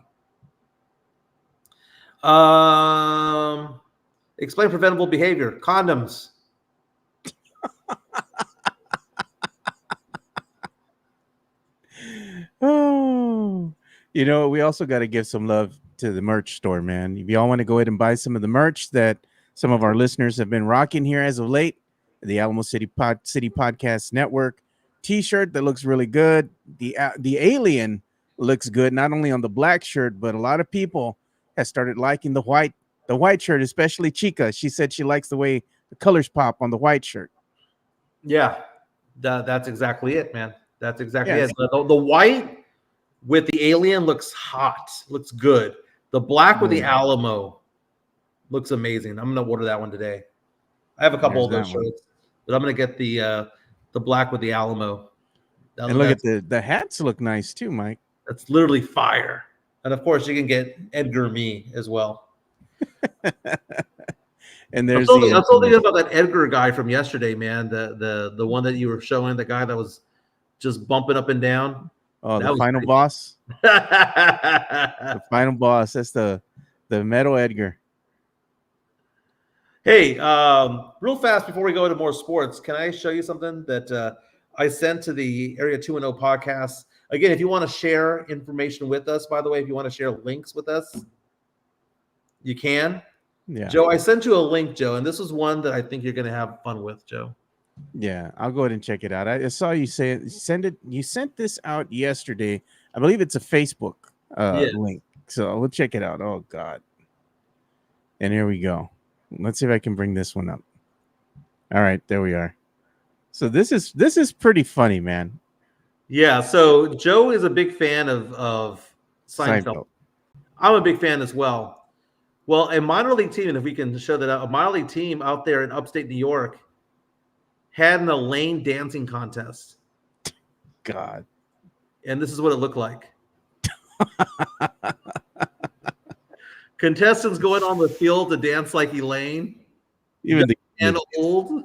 Explain preventable behavior. Condoms. Oh, we also got to give some love to the merch store, man. If y'all want to go ahead and buy some of the merch that some of our listeners have been rocking here as of late, the Alamo City Podcast Network t-shirt that looks really good. The alien looks good, not only on the black shirt, but a lot of people have started liking the white shirt, especially Chica. She said she likes the way the colors pop on the white shirt. Yeah, that's exactly it, man. That's exactly it. The white with the alien looks hot, looks good. The black with the Alamo looks amazing. I'm gonna order that one today. I have a couple of those shirts, but I'm gonna get the black with the Alamo. And look at the hats look nice too, Mike. That's literally fire. And of course, you can get Edgar Me as well. And there's I'm still thinking about that Edgar guy from yesterday, man. The one that you were showing, the guy that was just bumping up and down. Oh, the final boss. The final boss. That's the metal Edgar. Hey, real fast before we go into more sports, can I show you something that I sent to the Area 210 podcast. Again, if you want to share information with us, by the way, if you want to share links with us, you can. Yeah. Joe, I sent you a link, Joe, and this is one that I think you're going to have fun with, Joe. Yeah, I'll go ahead and check it out. I saw you say send it. You sent this out yesterday. I believe it's a Facebook link. So we'll check it out. Oh God. And here we go. Let's see if I can bring this one up. All right, there we are. So this is pretty funny, man. Yeah, so Joe is a big fan of Seinfeld. I'm a big fan as well. Well, a minor league team, and if we can show that out, a minor league team out there in upstate New York had an Elaine dancing contest. God. And this is what it looked like. Contestants going on the field to dance like Elaine. Even the and old.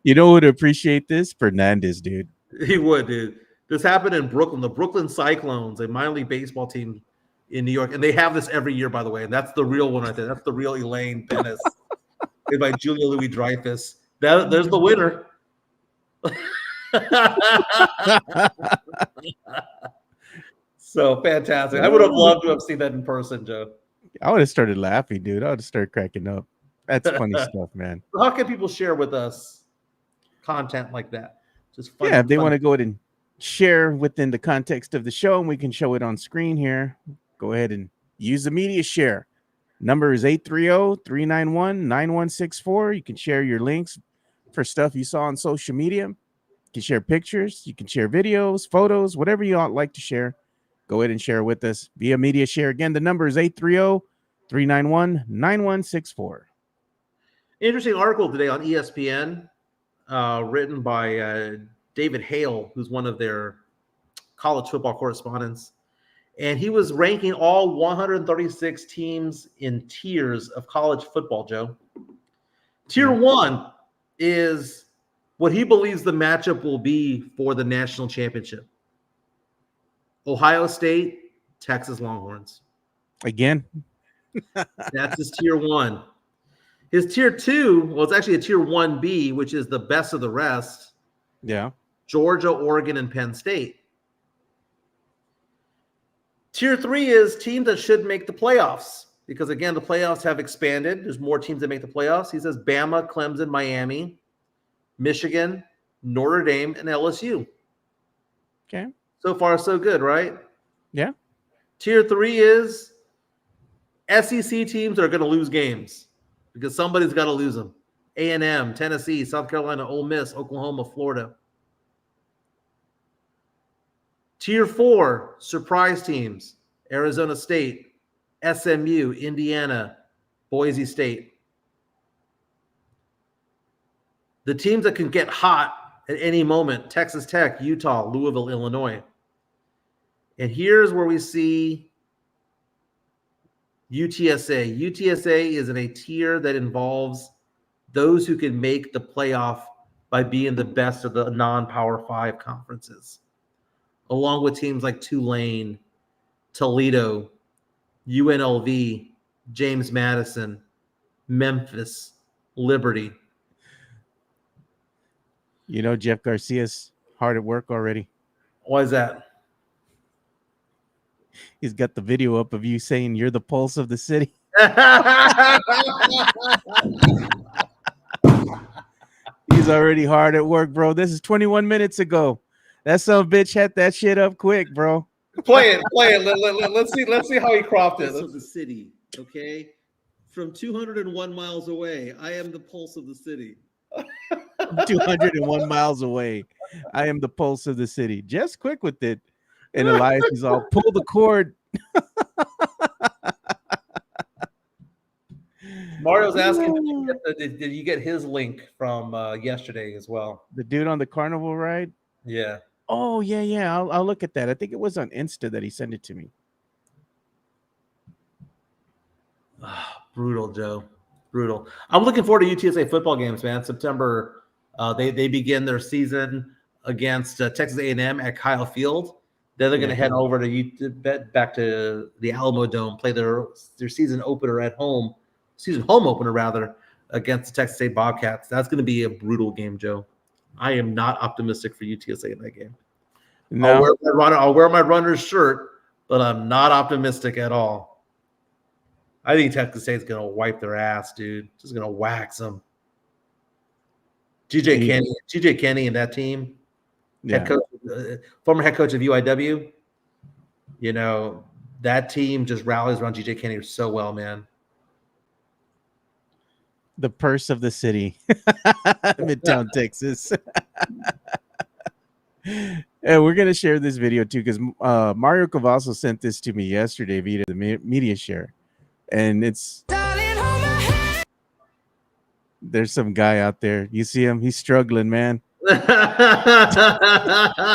You know who would appreciate this? Fernandez, dude. He would, dude. This happened in Brooklyn. The Brooklyn Cyclones, a minor league baseball team in New York. And they have this every year, by the way. And that's the real one right there. That's the real Elaine Pennis. Played by Julia Louis-Dreyfus. There's the winner. So fantastic. I would have loved to have seen that in person, Joe. I would have started laughing, dude. I would have started cracking up. That's funny stuff, man. How can people share with us content like that? Just fun. Yeah, if they want to go ahead and share within the context of the show, and we can show it on screen here, go ahead and use the media share. Number is 830-391-9164. You can share your links for stuff you saw on social media. You can share pictures. You can share videos, photos, whatever you like to share. Go ahead and share with us via media share. Again, the number is 830-391-9164. Interesting article today on ESPN, written by David Hale, who's one of their college football correspondents. And he was ranking all 136 teams in tiers of college football, Joe. Tier 1 is what he believes the matchup will be for the national championship. Ohio State, Texas Longhorns. Again? That's his tier 1. His tier 2, well, it's actually a tier 1B, which is the best of the rest. Yeah. Georgia, Oregon, and Penn State. Tier 3 is teams that should make the playoffs because, again, the playoffs have expanded. There's more teams that make the playoffs. He says Bama, Clemson, Miami, Michigan, Notre Dame, and LSU. Okay. So far, so good, right? Yeah. Tier 3 is SEC teams that are going to lose games because somebody's got to lose them. A&M, Tennessee, South Carolina, Ole Miss, Oklahoma, Florida. Tier 4, surprise teams, Arizona State, SMU, Indiana, Boise State. The teams that can get hot at any moment, Texas Tech, Utah, Louisville, Illinois. And here's where we see UTSA. UTSA is in a tier that involves those who can make the playoff by being the best of the non-Power 5 conferences, along with teams like Tulane, Toledo, UNLV, James Madison, Memphis, Liberty. You know, Jeff Garcia's hard at work already. Why is that? He's got the video up of you saying you're the pulse of the city. He's already hard at work, bro. This is 21 minutes ago. That son of a bitch had that shit up quick, bro. Play it. Let's see how he cropped it. Pulse of the city, okay? From 201 miles away, I am the pulse of the city. 201 miles away. I am the pulse of the city. Just quick with it. And Elias is all, pull the cord. Mario's asking, did you get his link from yesterday as well? The dude on the carnival ride? Yeah. Oh, yeah. I'll look at that. I think it was on Insta that he sent it to me. Brutal, Joe. Brutal. I'm looking forward to UTSA football games, man. September, they begin their season against Texas A&M at Kyle Field. Then they're going to head over to back to the Alamo Dome, play their season opener at home, season home opener rather, against the Texas State Bobcats. That's going to be a brutal game, Joe. I am not optimistic for UTSA in that game. No. I'll wear my runner's shirt, but I'm not optimistic at all. I think Texas State's going to wipe their ass, dude. Just going to wax them. GJ Kenny and that team, former head coach of UIW, you know, that team just rallies around GJ Kenny so well, man. The purse of the city, Midtown, Texas. And we're going to share this video too, because Mario Cavasso sent this to me yesterday via the media share. And there's some guy out there. You see him? He's struggling, man.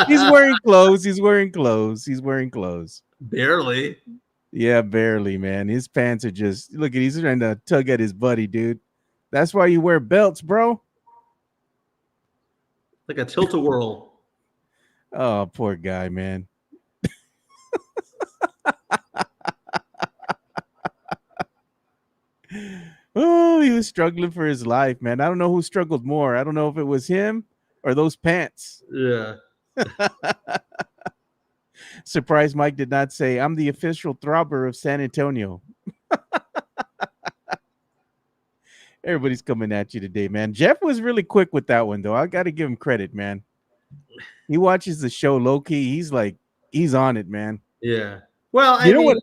He's wearing clothes. Barely. Yeah, barely, man. His pants are just, look at, he's trying to tug at his buddy, dude. That's why you wear belts, bro. Like a tilt-a-whirl. Oh, poor guy, man. Oh, he was struggling for his life, man. I don't know who struggled more. I don't know if it was him or those pants. Yeah. Surprise Mike did not say, I'm the official throbber of San Antonio. Everybody's coming at you today, man. Jeff was really quick with that one, though. I got to give him credit, man. He watches the show low-key. He's on it, man. Yeah. Well, I know mean, what?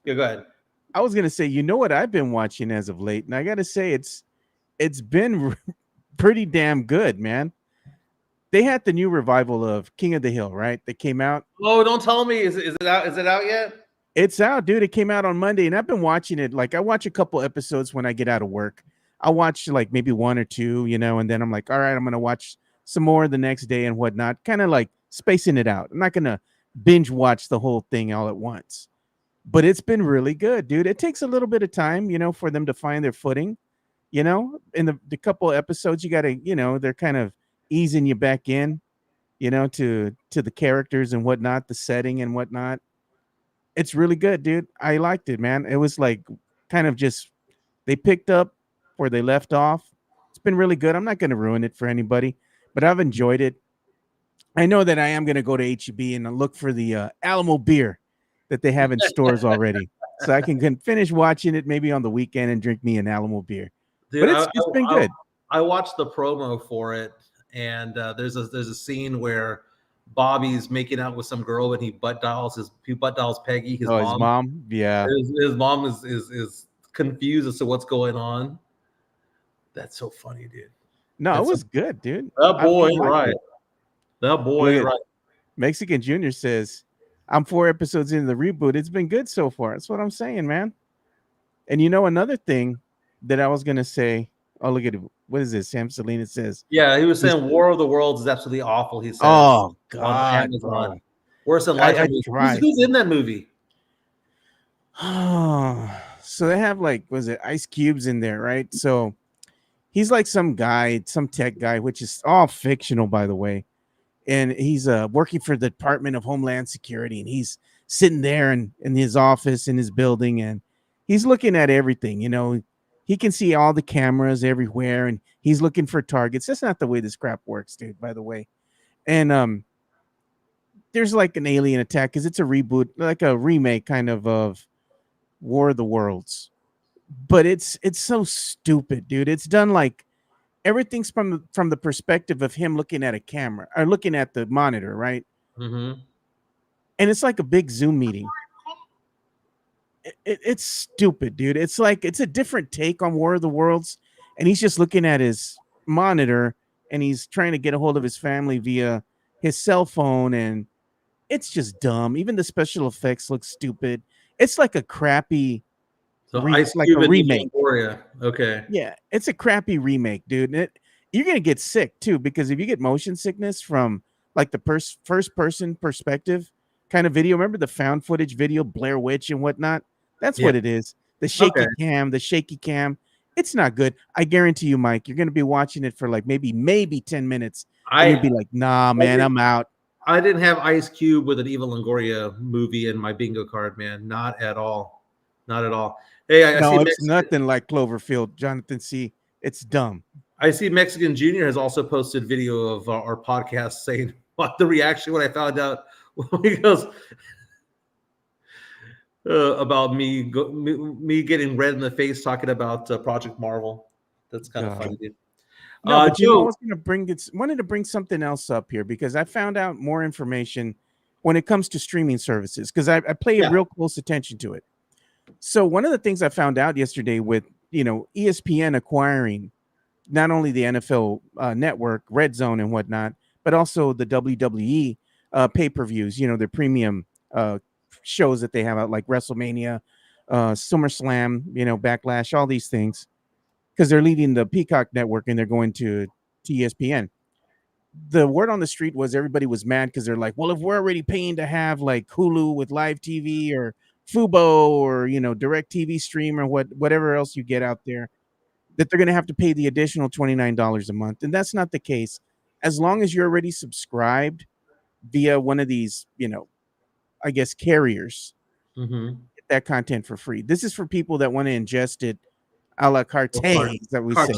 Yeah, go ahead. I was gonna say, you know what I've been watching as of late, and I gotta say it's been pretty damn good, man. They had the new revival of King of the Hill, right? That came out. Oh, don't tell me. Is it out? Is it out yet? It's out, dude. It came out on Monday, and I've been watching it. Like, I watch a couple episodes when I get out of work. I watch like maybe one or two, you know, and then I'm like, all right, I'm gonna watch some more the next day and whatnot. Kind of like spacing it out. I'm not gonna binge watch the whole thing all at once. But it's been really good, dude. It takes a little bit of time, you know, for them to find their footing. You know, in the couple episodes, you got to, you know, they're kind of easing you back in, you know, to the characters and whatnot, the setting and whatnot. It's really good, dude. I liked it, man. It was like kind of just, they picked up where they left off. It's been really good. I'm not going to ruin it for anybody, but I've enjoyed it. I know that I am going to go to HEB and look for the Alamo beer that they have in stores already, so I can finish watching it maybe on the weekend and drink me an Alamo beer. Dude, but it's been good. I watched the promo for it, and there's a scene where Bobby's making out with some girl, and he butt dials Peggy, his mom. His mom, yeah. His mom is confused as to what's going on. That's so funny, dude. No, it was good, dude. That boy, right? That boy, right? Mexican Junior says, I'm 4 episodes into the reboot. It's been good so far. That's what I'm saying, man. And you know, another thing that I was going to say, oh, look at it. What is this? Sam Salinas says. Yeah, he was saying War of the Worlds is absolutely awful. He said, oh, God. Bro. Worse than life. Who's in that movie? Oh, so they have like, was it Ice Cubes in there, right? So he's like some guy, some tech guy, which is all fictional, by the way. And he's working for the Department of Homeland Security, and he's sitting there in his office in his building, and he's looking at everything. You know, he can see all the cameras everywhere, and he's looking for targets. That's not the way this crap works, dude, by the way. And there's like an alien attack because it's a reboot, like a remake kind of War of the Worlds. But it's so stupid, dude. It's done like everything's from the perspective of him looking at a camera or looking at the monitor, right? Mm-hmm. And it's like a big Zoom meeting. It's stupid, dude. It's like it's a different take on War of the Worlds, and he's just looking at his monitor and he's trying to get a hold of his family via his cell phone, and it's just dumb. Even the special effects look stupid. It's like a crappy like a remake. Okay. Yeah, it's a crappy remake, dude. And you're gonna get sick too, because if you get motion sickness from like the first person perspective kind of video, remember the found footage video, Blair Witch and whatnot? That's what it is. The shaky cam. It's not good. I guarantee you, Mike, you're gonna be watching it for like maybe 10 minutes. And you'd be like, nah, man, I'm out. I didn't have Ice Cube with an Eva Longoria movie in my bingo card, man. Not at all. Not at all. Hey, I see No, it's Mexican, nothing like Cloverfield, Jonathan C. It's dumb. I see Mexican Junior has also posted video of our podcast saying what the reaction when I found out. He goes about me getting red in the face talking about Project Marvel. That's kind of God. funny, dude. No, but you know, I Joe, was going to wanted to bring something else up here because I found out more information when it comes to streaming services because I pay Yeah. real close attention to it. So one of the things I found out yesterday with, ESPN acquiring not only the NFL network, Red Zone and whatnot, but also the WWE pay-per-views, their premium shows that they have out like WrestleMania, SummerSlam, Backlash, all these things because they're leaving the Peacock network and they're going to ESPN. The word on the street was everybody was mad because they're like, well, if we're already paying to have like Hulu with live TV or Fubo or direct TV stream or whatever else you get out there, that they're going to have to pay the additional $29 a month. And that's not the case. As long as you're already subscribed via one of these, I guess carriers, get that content for free. This is for people that want to ingest it a la carte, that we say,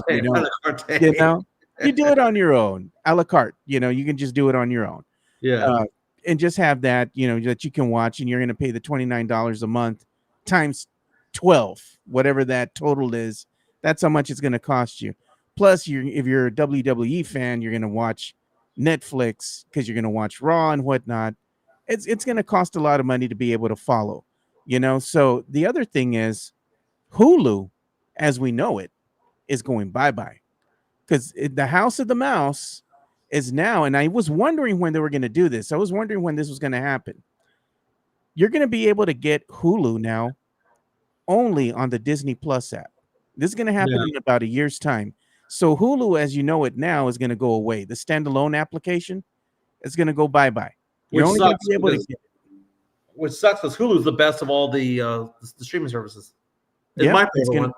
you do it on your own, a la carte, you can just do it on your own. Yeah. And just have that, that you can watch, and you're going to pay the $29 a month times 12, whatever that total is. That's how much it's going to cost you. Plus, if you're a WWE fan, you're going to watch Netflix because you're going to watch Raw and whatnot. It's going to cost a lot of money to be able to follow, So the other thing is Hulu, as we know it, is going bye-bye because the House of the Mouse is now, and I was wondering when they were going to do this. I was wondering when this was going to happen. You're going to be able to get Hulu now only on the Disney Plus app. This is going to happen in about a year's time. So Hulu, as you know it now, is going to go away. The standalone application is going to go bye-bye. You're only going to be able to get it. Which sucks because Hulu's the best of all the streaming services. It's my favorite one.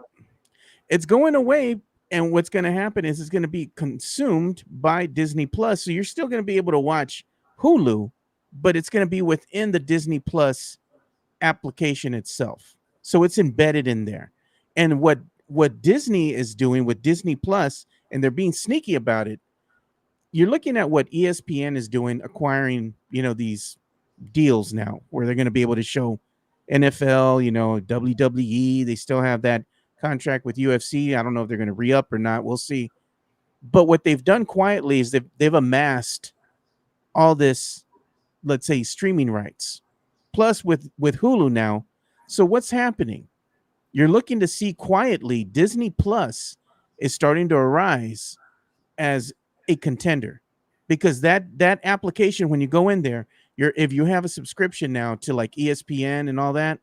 It's going away, and what's going to happen is it's going to be consumed by Disney Plus. So you're still going to be able to watch Hulu, but it's going to be within the Disney Plus application itself. So it's embedded in there. And what Disney is doing with Disney Plus, and they're being sneaky about it, you're looking at what ESPN is doing, acquiring, these deals now where they're going to be able to show NFL, WWE. They still have that contract with UFC. I don't know if they're going to re-up or not. We'll see. But what they've done quietly is they've amassed all this, let's say, streaming rights. Plus with Hulu now. So what's happening? You're looking to see quietly Disney Plus is starting to arise as a contender because that application, when you go in there, if you have a subscription now to like ESPN and all that,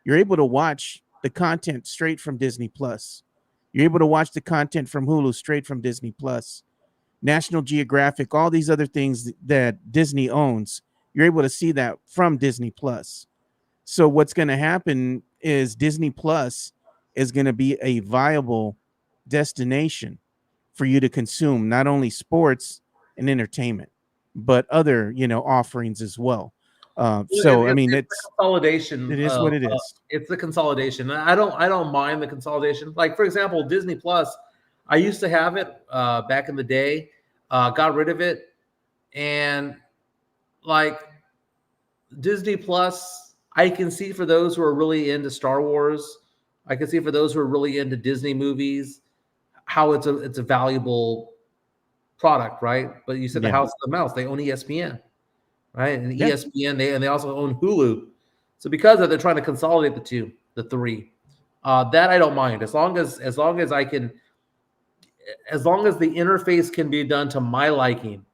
you're able to watch the content straight from Disney Plus. You're able to watch the content from Hulu straight from Disney Plus, National Geographic, all these other things that Disney owns. You're able to see that from Disney Plus. So what's going to happen is Disney Plus is going to be a viable destination for you to consume not only sports and entertainment, but other, offerings as well. So I mean, it's consolidation. It is what it is. It's the consolidation. I don't mind the consolidation. Like for example, Disney Plus. I used to have it back in the day. Got rid of it, and like Disney Plus, I can see for those who are really into Star Wars. I can see for those who are really into Disney movies how it's a valuable product, right? But you said the House of the Mouse, they own ESPN, right? And ESPN, they also own Hulu. So because of they're trying to consolidate the three. That I don't mind as long as I can, as long as the interface can be done to my liking,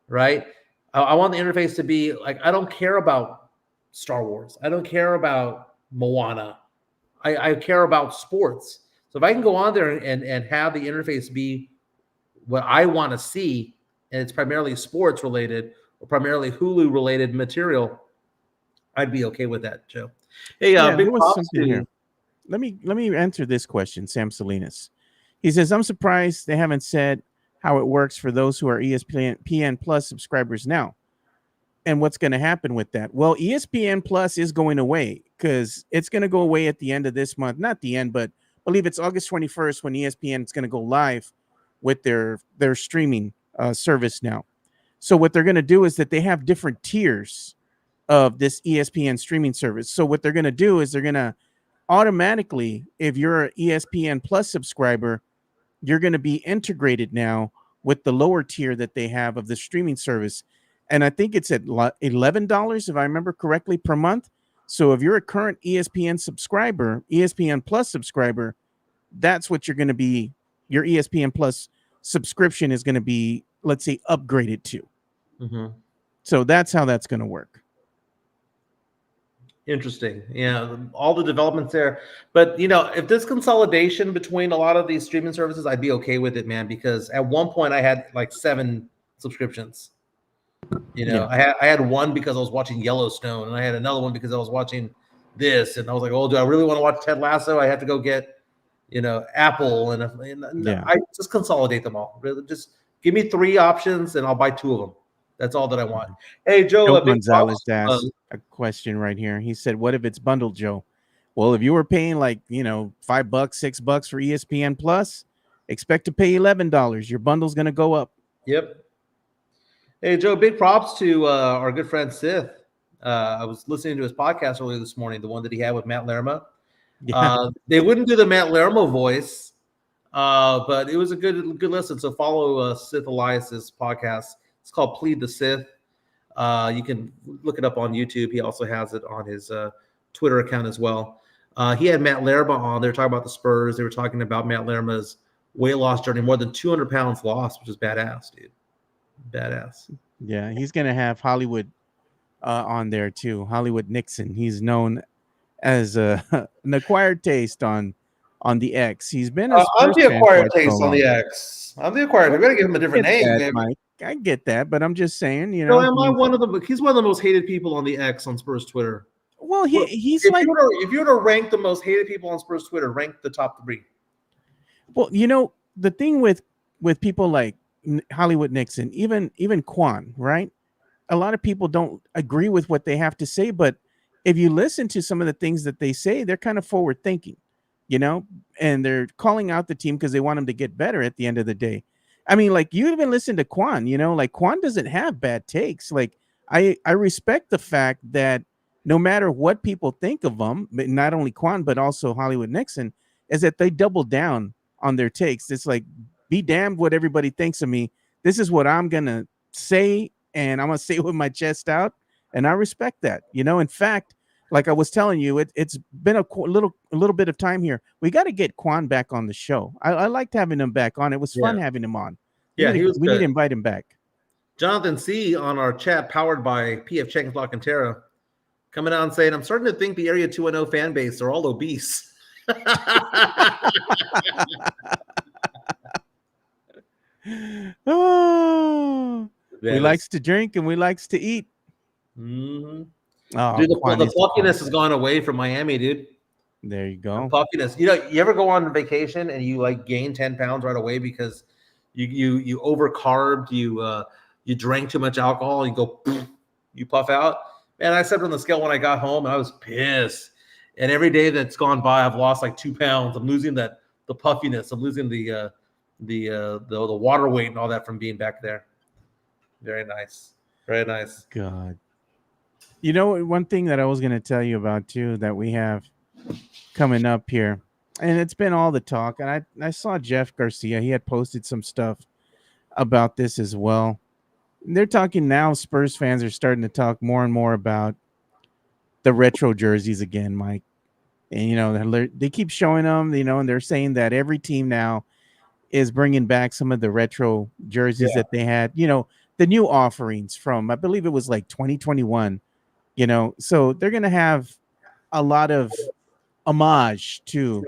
right? I want the interface to be like, I don't care about Star Wars. I don't care about Moana. I care about sports. So if I can go on there and have the interface be what I want to see, and it's primarily sports related or primarily Hulu related material, I'd be okay with that, Joe. Hey, big props to here. Let me answer this question, Sam Salinas. He says, I'm surprised they haven't said how it works for those who are ESPN Plus subscribers now. And what's going to happen with that? Well, ESPN Plus is going away because it's going to go away at the end of this month. Not the end, but I believe it's August 21st when ESPN is going to go live with their streaming service now. So what they're going to do is that they have different tiers of this ESPN streaming service. So what they're going to do is they're going to automatically, if you're an ESPN Plus subscriber, you're going to be integrated now with the lower tier that they have of the streaming service. And I think it's at $11, if I remember correctly, per month. So if you're a current ESPN subscriber, ESPN Plus subscriber, that's what you're going to be. Your ESPN Plus subscription is going to be, let's say, upgraded to. Mm-hmm. So that's how that's going to work. Interesting. Yeah, all the developments there. But, if there's consolidation between a lot of these streaming services, I'd be okay with it, man, because at one point I had like 7 subscriptions. I had one because I was watching Yellowstone, and I had another one because I was watching this, and I was like, oh, do I really want to watch Ted Lasso? I have to go get, Apple, and I just consolidate them all. Really, just give me 3 options, and I'll buy 2 of them. That's all that I want. Hey, Joe, Joe Gonzalez asked a question right here. He said, what if it's bundled, Joe? Well, if you were paying like, $5, $6 for ESPN Plus, expect to pay $11. Your bundle's going to go up. Yep. Hey, Joe, big props to our good friend Sith. I was listening to his podcast earlier this morning, the one that he had with Matt Lerma. Yeah. They wouldn't do the Matt Lerma voice, but it was a good listen. So follow Sith Elias's podcast. It's called Plead the Sith. You can look it up on YouTube. He also has it on his Twitter account as well. He had Matt Lerma on. They were talking about the Spurs. They were talking about Matt Lerma's weight loss journey, more than 200 pounds lost, which is badass, dude. Badass. Yeah, he's going to have Hollywood on there too. Hollywood Nixon. He's known as an acquired taste on the X. He's been a I'm Spurs the fan acquired for so taste on the long. X. I'm the acquired. I gotta give him a different name, That, man. Mike. I get that, but I'm just saying, So am I one of them? He's one of the most hated people on the X on Spurs Twitter. Well, he's if like, if you were to rank the most hated people on Spurs Twitter, rank the top 3. well, the thing with people like Hollywood Nixon, even Quan, right? A lot of people don't agree with what they have to say, but if you listen to some of the things that they say, they're kind of forward thinking, and they're calling out the team because they want them to get better at the end of the day. I mean, like, you even listen to Quan, like Quan doesn't have bad takes. Like, I respect the fact that no matter what people think of them, but not only Quan, but also Hollywood Nixon, is that they double down on their takes. It's like, be damned what everybody thinks of me. This is what I'm going to say, and I'm going to say it with my chest out. And I respect that. In fact, like I was telling you, it's been a little bit of time here. We got to get Quan back on the show. I liked having him back on. It was fun having him on. We need to invite him back. Jonathan C. on our chat, powered by PF Chang's Block and Terra, coming out and saying, I'm starting to think the Area 210 fan base are all obese. Oh, we likes to drink and we likes to eat. Mm-hmm. Oh, dude, the puffiness has gone away from Miami, dude. There you go. The puffiness. You ever go on vacation and you like gain 10 pounds right away because you over-carbed, you drank too much alcohol, and you puff out? Man, I stepped on the scale when I got home and I was pissed. And every day that's gone by, I've lost like 2 pounds. I'm losing the puffiness. I'm losing the water weight and all that from being back there. Very nice. Very nice. God. One thing that I was going to tell you about too that we have coming up here, and it's been all the talk, and I saw Jeff Garcia. He had posted some stuff about this as well. They're talking now. Spurs fans are starting to talk more and more about the retro jerseys again, Mike. And they keep showing them, and they're saying that every team now is bringing back some of the retro jerseys that they had. The new offerings from, I believe it was like 2021. So they're going to have a lot of homage to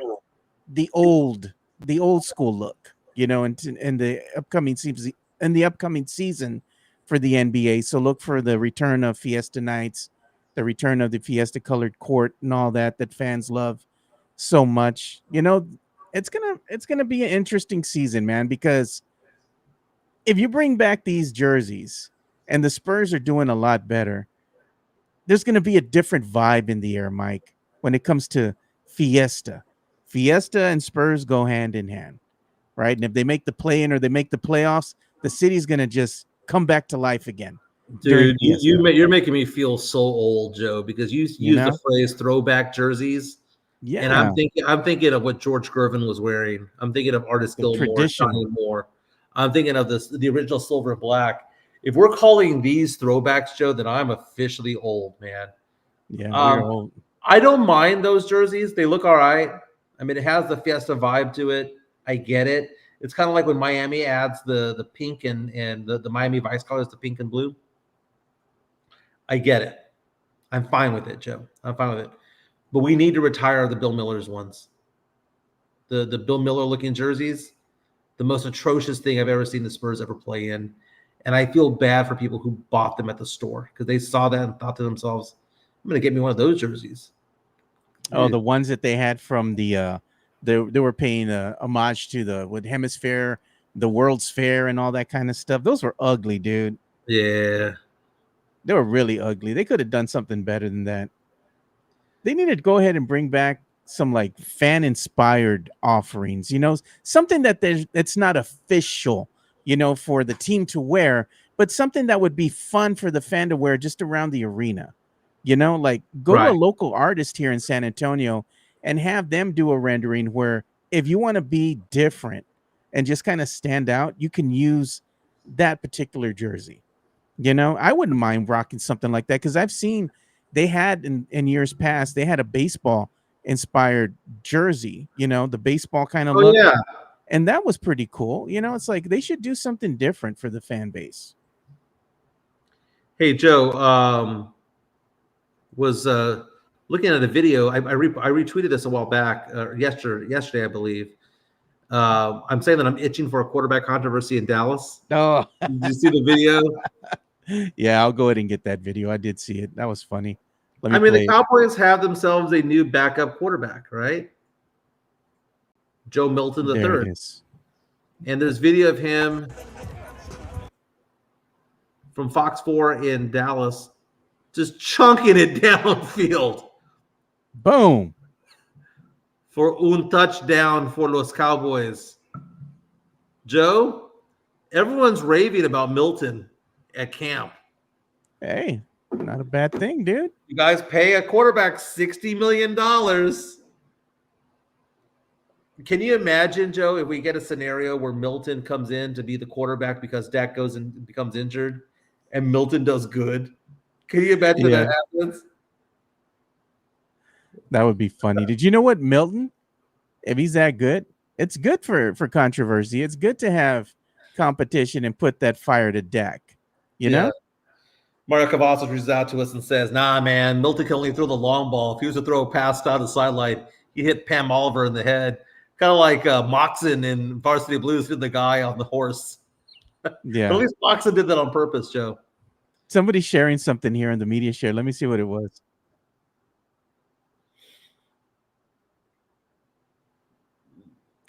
the old school look, in the upcoming season for the NBA. So look for the return of Fiesta nights, the return of the Fiesta colored court and all that fans love so much. It's going to be an interesting season, man, because if you bring back these jerseys, and the Spurs are doing a lot better. There's going to be a different vibe in the air, Mike, when it comes to Fiesta. Fiesta and Spurs go hand in hand, right? And if they make the play-in or they make the playoffs, the city's going to just come back to life again during Dude, Fiesta. you're making me feel so old, Joe, because you use the know? phrase throwback jerseys. Yeah, And I'm thinking of what George Gervin was wearing. I'm thinking of Artist the Gilmore, traditional. Johnny Moore. I'm thinking of the original silver and black. If we're calling these throwbacks, Joe, then I'm officially old, man. Yeah, we're old. I don't mind those jerseys. They look all right. I mean, it has the Fiesta vibe to it. I get it. It's kind of like when Miami adds the pink and the Miami Vice colors, the pink and blue. I get it. I'm fine with it, Joe. I'm fine with it. But we need to retire the Bill Miller's ones. The Bill Miller looking jerseys, the most atrocious thing I've ever seen the Spurs ever play in. And I feel bad for people who bought them at the store because they saw that and thought to themselves, I'm going to get me one of those jerseys. Oh, the ones that they had from the they were paying homage to the Hemisphere, the World's Fair, and all that kind of stuff. Those were ugly, dude. Yeah. They were really ugly. They could have done something better than that. They needed to go ahead and bring back some like fan inspired offerings, something that's not official, for the team to wear, but something that would be fun for the fan to wear just around the arena. Like go to a local artist here in San Antonio and have them do a rendering where if you want to be different and just kind of stand out, you can use that particular jersey. I wouldn't mind rocking something like that because I've seen they had in years past, they had a baseball inspired jersey, the baseball kind of look. Yeah. And that was pretty cool. It's like they should do something different for the fan base. Hey, Joe, was looking at a video. I retweeted this a while back, yesterday, I believe. I'm saying that I'm itching for a quarterback controversy in Dallas. Oh, did you see the video? Yeah, I'll go ahead and get that video. I did see it. That was funny. The Cowboys have themselves a new backup quarterback, right? Joe Milton III. There it is. And there's video of him from Fox 4 in Dallas just chunking it downfield. Boom. For un touchdown for los Cowboys. Joe, everyone's raving about Milton at camp. Hey, not a bad thing, dude. You guys pay a quarterback $60 million. Can you imagine, Joe, if we get a scenario where Milton comes in to be the quarterback because Dak goes and becomes injured and Milton does good? Can you imagine that happens? That would be funny. Did you know what, Milton? If he's that good, it's good for controversy. It's good to have competition and put that fire to Dak. You know? Mario Cavazos reaches out to us and says, nah, man, Milton can only throw the long ball. If he was to throw a pass down the sideline, he hit Pam Oliver in the head. Kind of like Moxon in Varsity Blues did the guy on the horse. Yeah. But at least Moxon did that on purpose, Joe. Somebody's sharing something here in the media share. Let me see what it was.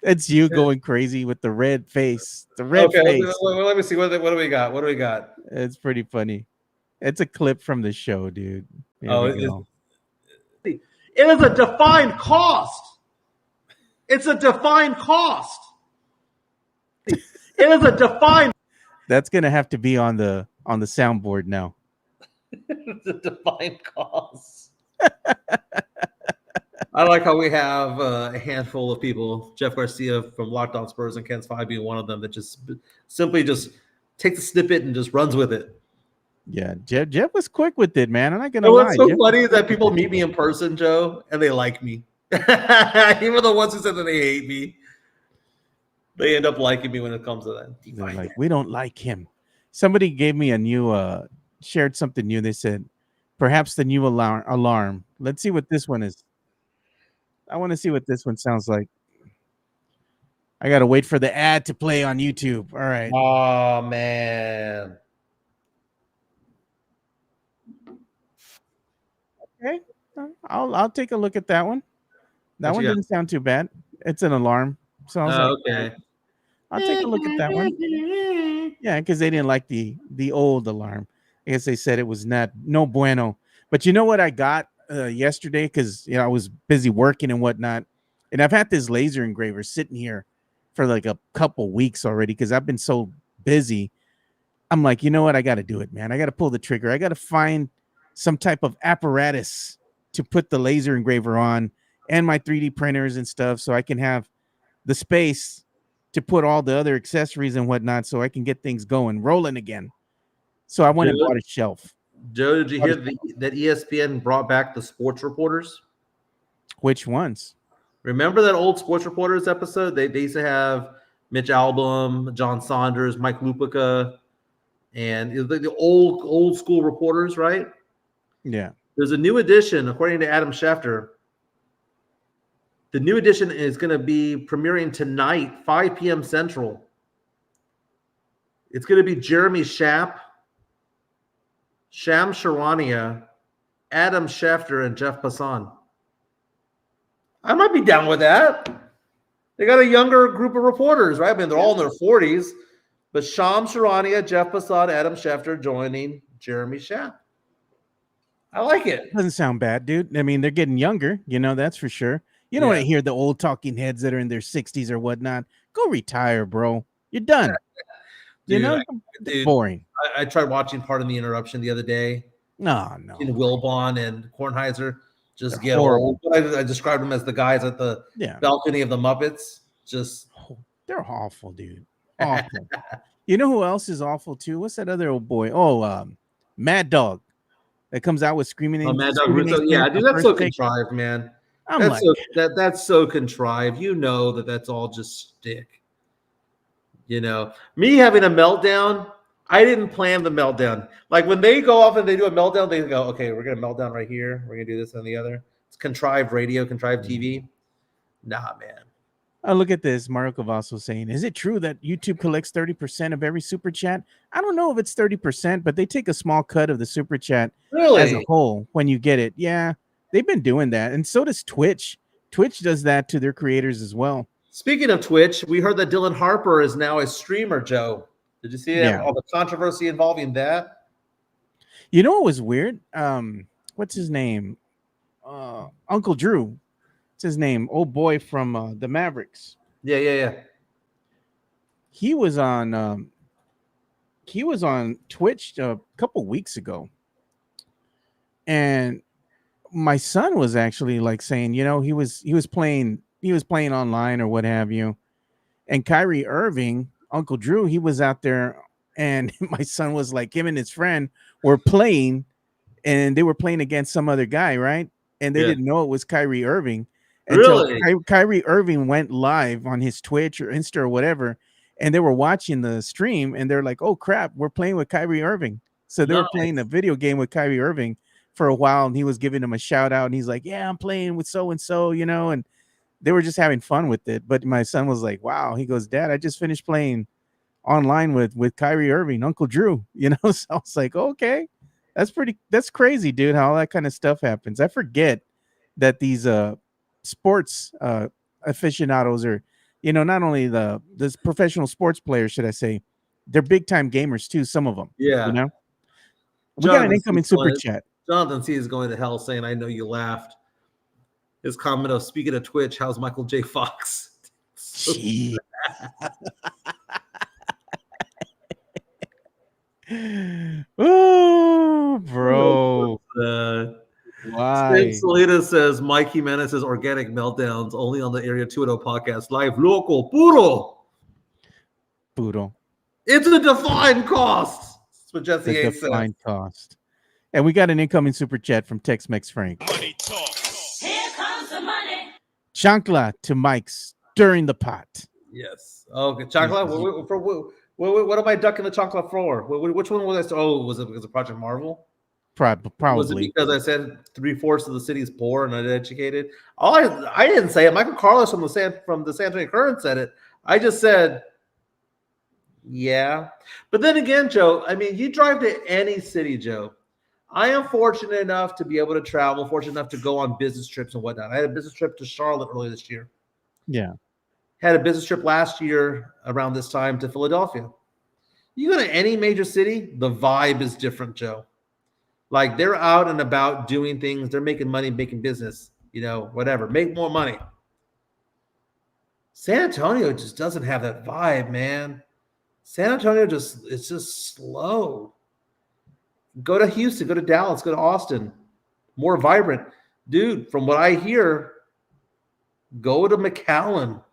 It's you going crazy with the red face. The red face. Well, let me see. What do we got? What do we got? It's pretty funny. It's a clip from the show, dude. It is a defined cost. It's a defined cost. It is a defined. That's gonna have to be on the soundboard now. It's a defined cost. I like how we have a handful of people, Jeff Garcia from Locked On Spurs and Ken's 5 being one of them, that just simply just takes the snippet and just runs with it. Yeah, Jeff was quick with it, man. I'm not gonna lie. What's so funny is that people meet me in person, Joe, and they like me. Even the ones who said that they hate me, they end up liking me when it comes to that. They're like, we don't like him. Somebody gave me a new shared something new. They said, perhaps the new alarm. Let's see what this one is. I want to see what this one sounds like. I got to wait for the ad to play on YouTube. All right. Oh, man. Okay. I'll take a look at that one. That one didn't sound too bad. It's an alarm. So okay. I'll take a look at that one. Yeah, because they didn't like the old alarm. I guess they said it was no bueno. But you know what I got yesterday? Because I was busy working and whatnot, and I've had this laser engraver sitting here for like a couple weeks already because I've been so busy. I'm like, you know what? I got to do it, man. I got to pull the trigger. I got to find some type of apparatus to put the laser engraver on and my 3D printers and stuff so I can have the space to put all the other accessories and whatnot so I can get things going, rolling again. So I went and bought a shelf. Joe, did you hear that ESPN brought back the sports reporters? Which ones? Remember that old sports reporters episode? They used to have Mitch Albom, John Saunders, Mike Lupica, and the old school reporters, right? Yeah. There's a new edition, according to Adam Schefter. The new edition is going to be premiering tonight, 5 p.m. Central. It's going to be Jeremy Schaap, Sham Charania, Adam Schefter, and Jeff Passan. I might be down with that. They got a younger group of reporters, right? I mean, they're all in their 40s. But Sham Charania, Jeff Passan, Adam Schefter joining Jeremy Schaap. I like it. Doesn't sound bad, dude. I mean, they're getting younger, that's for sure. You don't want to hear the old talking heads that are in their 60s or whatnot. Go retire, bro. You're done. Dude, It's boring. I tried watching part of the interruption the other day. No. In Wilbon and Kornheiser just They're get horrible. old. I described them as the guys at the balcony of the Muppets. They're awful, dude. Awful. You know who else is awful too? What's that other old boy? Oh, Mad Dog. That comes out with screaming. Mad Dog Russo. Yeah, dude, that's so contrived, man. That's so contrived. You know that's all just stick. Me having a meltdown, I didn't plan the meltdown. Like when they go off and they do a meltdown, they go, okay, we're going to meltdown right here. We're going to do this and the other. It's contrived radio, contrived TV. Nah, man. Oh, look at this. Mario Cavasso saying, is it true that YouTube collects 30% of every super chat? I don't know if it's 30%, but they take a small cut of the super chat as a whole when you get it. Yeah, they've been doing that. And so does Twitch. Twitch does that to their creators as well. Speaking of Twitch, we heard that Dylan Harper is now a streamer, Joe. Did you see all the controversy involving that? You know what was weird? What's his name? Uncle Drew. What's his name? Old boy from the Mavericks. Yeah. He was on Twitch a couple weeks ago. And my son was actually like saying, he was playing online or what have you. And Kyrie Irving, Uncle Drew, he was out there, and my son was like, him and his friend were playing, and they were playing against some other guy, right? And they didn't know it was Kyrie Irving. Really? Kyrie Irving went live on his Twitch or Insta or whatever, and they were watching the stream, and they're like, oh crap, we're playing with Kyrie Irving. So they were playing a video game with Kyrie Irving for a while, and he was giving him a shout out, and he's like, yeah, I'm playing with so-and-so, and they were just having fun with it. But my son was like, wow. He goes, Dad, I just finished playing online with Kyrie Irving, Uncle Drew, So I was like, okay, that's crazy, dude, how all that kind of stuff happens. I forget that these sports aficionados are, not only the professional sports players, should I say, they're big time gamers too, some of them. Yeah. We got an incoming super chat. Jonathan C is going to hell saying, I know you laughed. His comment of, speaking of Twitch, how's Michael J. Fox? Oh, bro. Why? Salida says Mike Jimenez's organic meltdowns only on the Area 210 podcast live. Loco, puro. It's a defined cost. That's what Jesse A says. Defined cost. And we got an incoming super chat from Tex-Mex Frank. Money talk. Here comes the money. Chancla to Mike stirring the pot. Yes. Okay. Chancla. What am I ducking the chancla for? Which one was I? Oh, was it because of Project Marvel? Probably. Was it because I said 3/4 of the city is poor and uneducated? I didn't say it. Michael Carlos from the San Antonio Current said it. I just said, yeah. But then again, Joe, I mean, you drive to any city, Joe. I am fortunate enough to be able to travel, fortunate enough to go on business trips and whatnot. I had a business trip to Charlotte earlier this year. Yeah. Had a business trip last year around this time to Philadelphia. You go to any major city, the vibe is different, Joe. Like they're out and about doing things, they're making money, making business, whatever, make more money. San Antonio just doesn't have that vibe, man. San Antonio it's just slow. Go to Houston, go to Dallas, go to Austin. More vibrant. Dude, from what I hear, go to McAllen.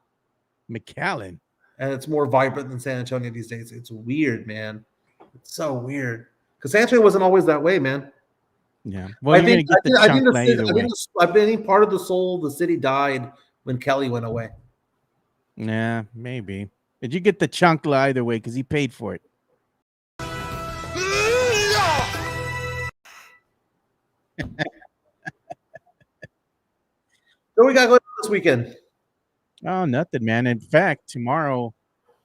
McAllen. And it's more vibrant than San Antonio these days. It's weird, man. It's so weird. Because San Antonio wasn't always that way, man. Yeah. Well, you're going to get the chunk either way. I think part of the soul of the city died when Kelly went away. Yeah, maybe. Did you get the chunk either way because he paid for it? So we got to go this weekend. Oh, nothing, man. In fact, tomorrow,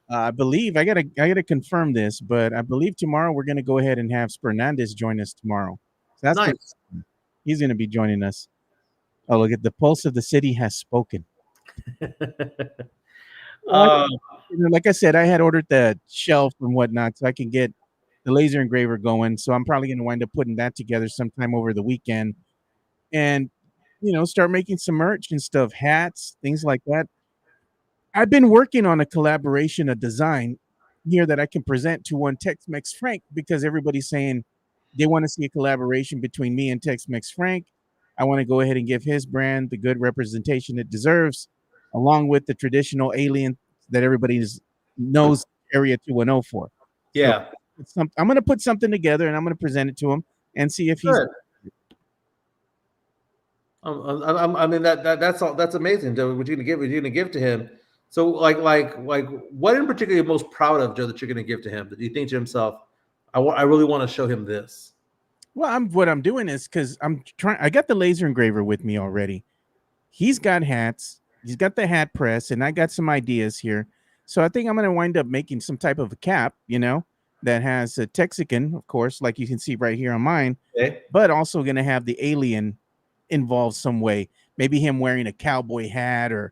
I believe I gotta confirm this, but I believe tomorrow we're gonna go ahead and have Fernandez join us tomorrow. So that's nice. He's gonna be joining us. Oh, look at the pulse of the city has spoken. Like I said, I had ordered the shelf and whatnot so I can get the laser engraver going. So I'm probably gonna wind up putting that together sometime over the weekend, and start making some merch and stuff, hats, things like that. I've been working on a collaboration, a design here that I can present to one Tex-Mex Frank because everybody's saying they want to see a collaboration between me and Tex-Mex Frank. I want to go ahead and give his brand the good representation it deserves, along with the traditional alien that everybody knows Area 210 for. Yeah. So I'm going to put something together and I'm going to present it to him and see if he's. I mean that's amazing. Joe, what you're gonna give to him. So like what in particular you're most proud of, Joe, that you're gonna give to him? That you think to himself, I really want to show him this. Well, what I'm doing is because I got the laser engraver with me already. He's got hats. He's got the hat press, and I got some ideas here. So I think I'm gonna wind up making some type of a cap, that has a Texican, of course, like you can see right here on mine, but also gonna have the alien involved some way, maybe him wearing a cowboy hat or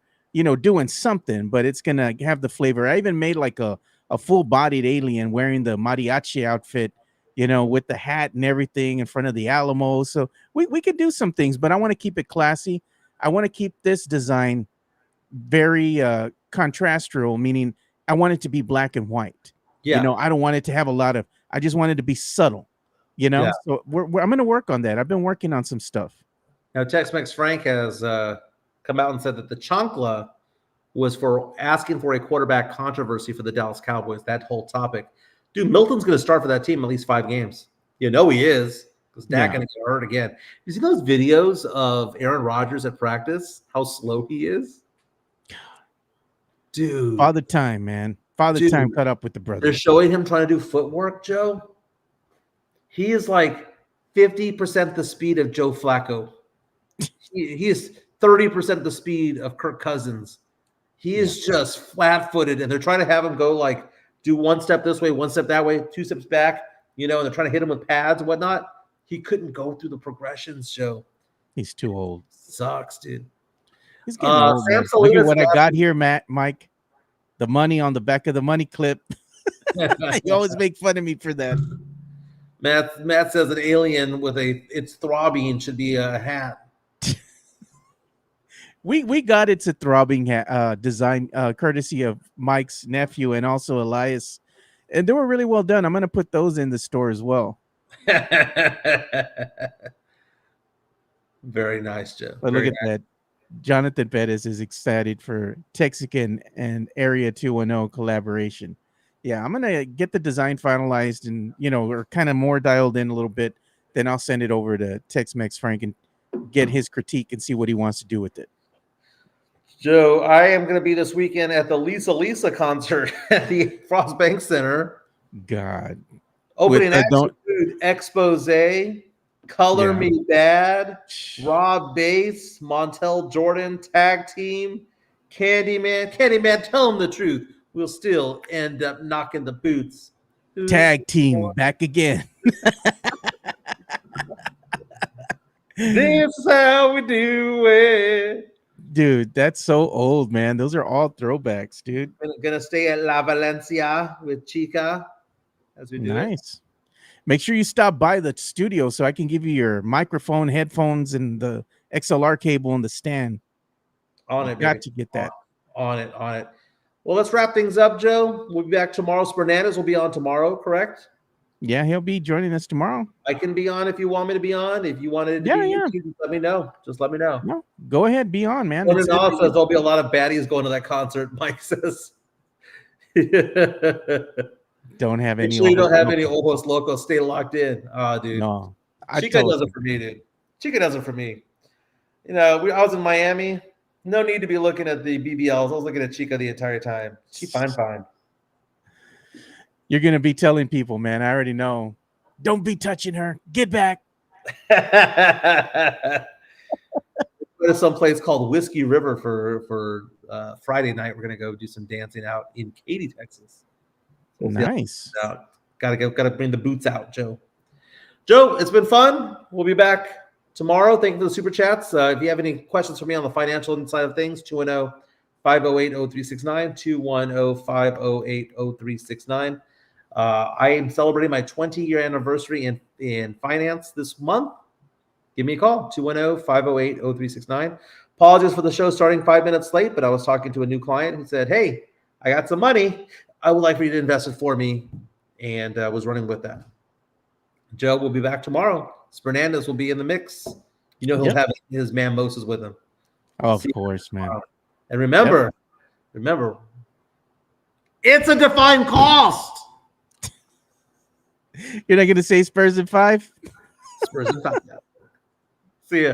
doing something, but it's gonna have the flavor. I even made like a full-bodied alien wearing the mariachi outfit, with the hat and everything in front of the Alamo. So we could do some things, but I want to keep it classy. I want to keep this design very contrastual, meaning I want it to be black and white. Yeah. I don't want it to have I just want it to be subtle, Yeah. So I'm going to work on that. I've been working on some stuff. Now, Tex-Mex Frank has come out and said that the chancla was for asking for a quarterback controversy for the Dallas Cowboys, that whole topic. Dude, Milton's going to start for that team at least 5 games. He is, because Dak going to get hurt again. You see those videos of Aaron Rodgers at practice, how slow he is? Dude. Father time, man. Father time caught up with the brother. They're showing him trying to do footwork, Joe. He is like 50% the speed of Joe Flacco. He is 30% the speed of Kirk Cousins. He is just flat-footed, and they're trying to have him go like do 1 step this way, 1 step that way, 2 steps back, and they're trying to hit him with pads and whatnot. He couldn't go through the progressions, Joe. He's too old. Sucks, dude. He's getting old. Look at what I got here, Mike. The money on the back of the money clip. You always make fun of me for that. Matt says an alien with it's throbbing should be a hat. We got it's a throbbing design courtesy of Mike's nephew and also Elias, and they were really well done. I'm gonna put those in the store as well. Very nice, Joe. But look at that. Jonathan Pettis is excited for Texican and Area 210 collaboration. Yeah, I'm gonna get the design finalized and or kind of more dialed in a little bit. Then I'll send it over to Tex-Mex Frank and get his critique and see what he wants to do with it. Joe, I am going to be this weekend at the Lisa concert at the Frost Bank Center. God. Opening acts include Expose, Color Me Bad, Rob Bass, Montel Jordan, Tag Team, Candyman. Candyman, tell him the truth. We'll still end up knocking the boots. Tag Team, back again. This is how we do it. Dude, that's so old, man. Those are all throwbacks, dude. Gonna stay at La Valencia with Chica. as we do it. Nice. Make sure you stop by the studio so I can give you your microphone, headphones, and the XLR cable and the stand. On You it, got baby. to get that. On it. Well, let's wrap things up, Joe. We'll be back tomorrow. Fernandez will be on tomorrow, correct? Yeah, he'll be joining us tomorrow. I can be on if you want me to be on. If you wanted to be you, just let me know. Just let me know. No, go ahead, be on, man. Says there'll be a lot of baddies going to that concert, Mike says. Don't have any. Actually, you don't have any Ojos Locos. Stay locked in. Dude. No. Chica does it for me, dude. Chica does it for me. You know, I was in Miami. No need to be looking at the BBLs. I was looking at Chica the entire time. She fine. You're going to be telling people, man. I already know. Don't be touching her. Get back. Go to some place called Whiskey River for Friday night. We're going to go do some dancing out in Katy, Texas. Nice. Got to bring the boots out, Joe. Joe, it's been fun. We'll be back tomorrow. Thank you for the super chats. If you have any questions for me on the financial side of things, 210-508-0369, 210-508-0369. I am celebrating my 20-year anniversary in finance this month. Give me a call, 210-508-0369. Apologies for the show starting 5 minutes late, but I was talking to a new client who said, hey, I got some money. I would like for you to invest it for me, and was running with that. Joe will be back tomorrow. Fernandez will be in the mix. You know he'll have his man Moses with him. Of course, man. And remember, it's a defined cost. You're not going to say Spurs in 5? Spurs in 5. See ya.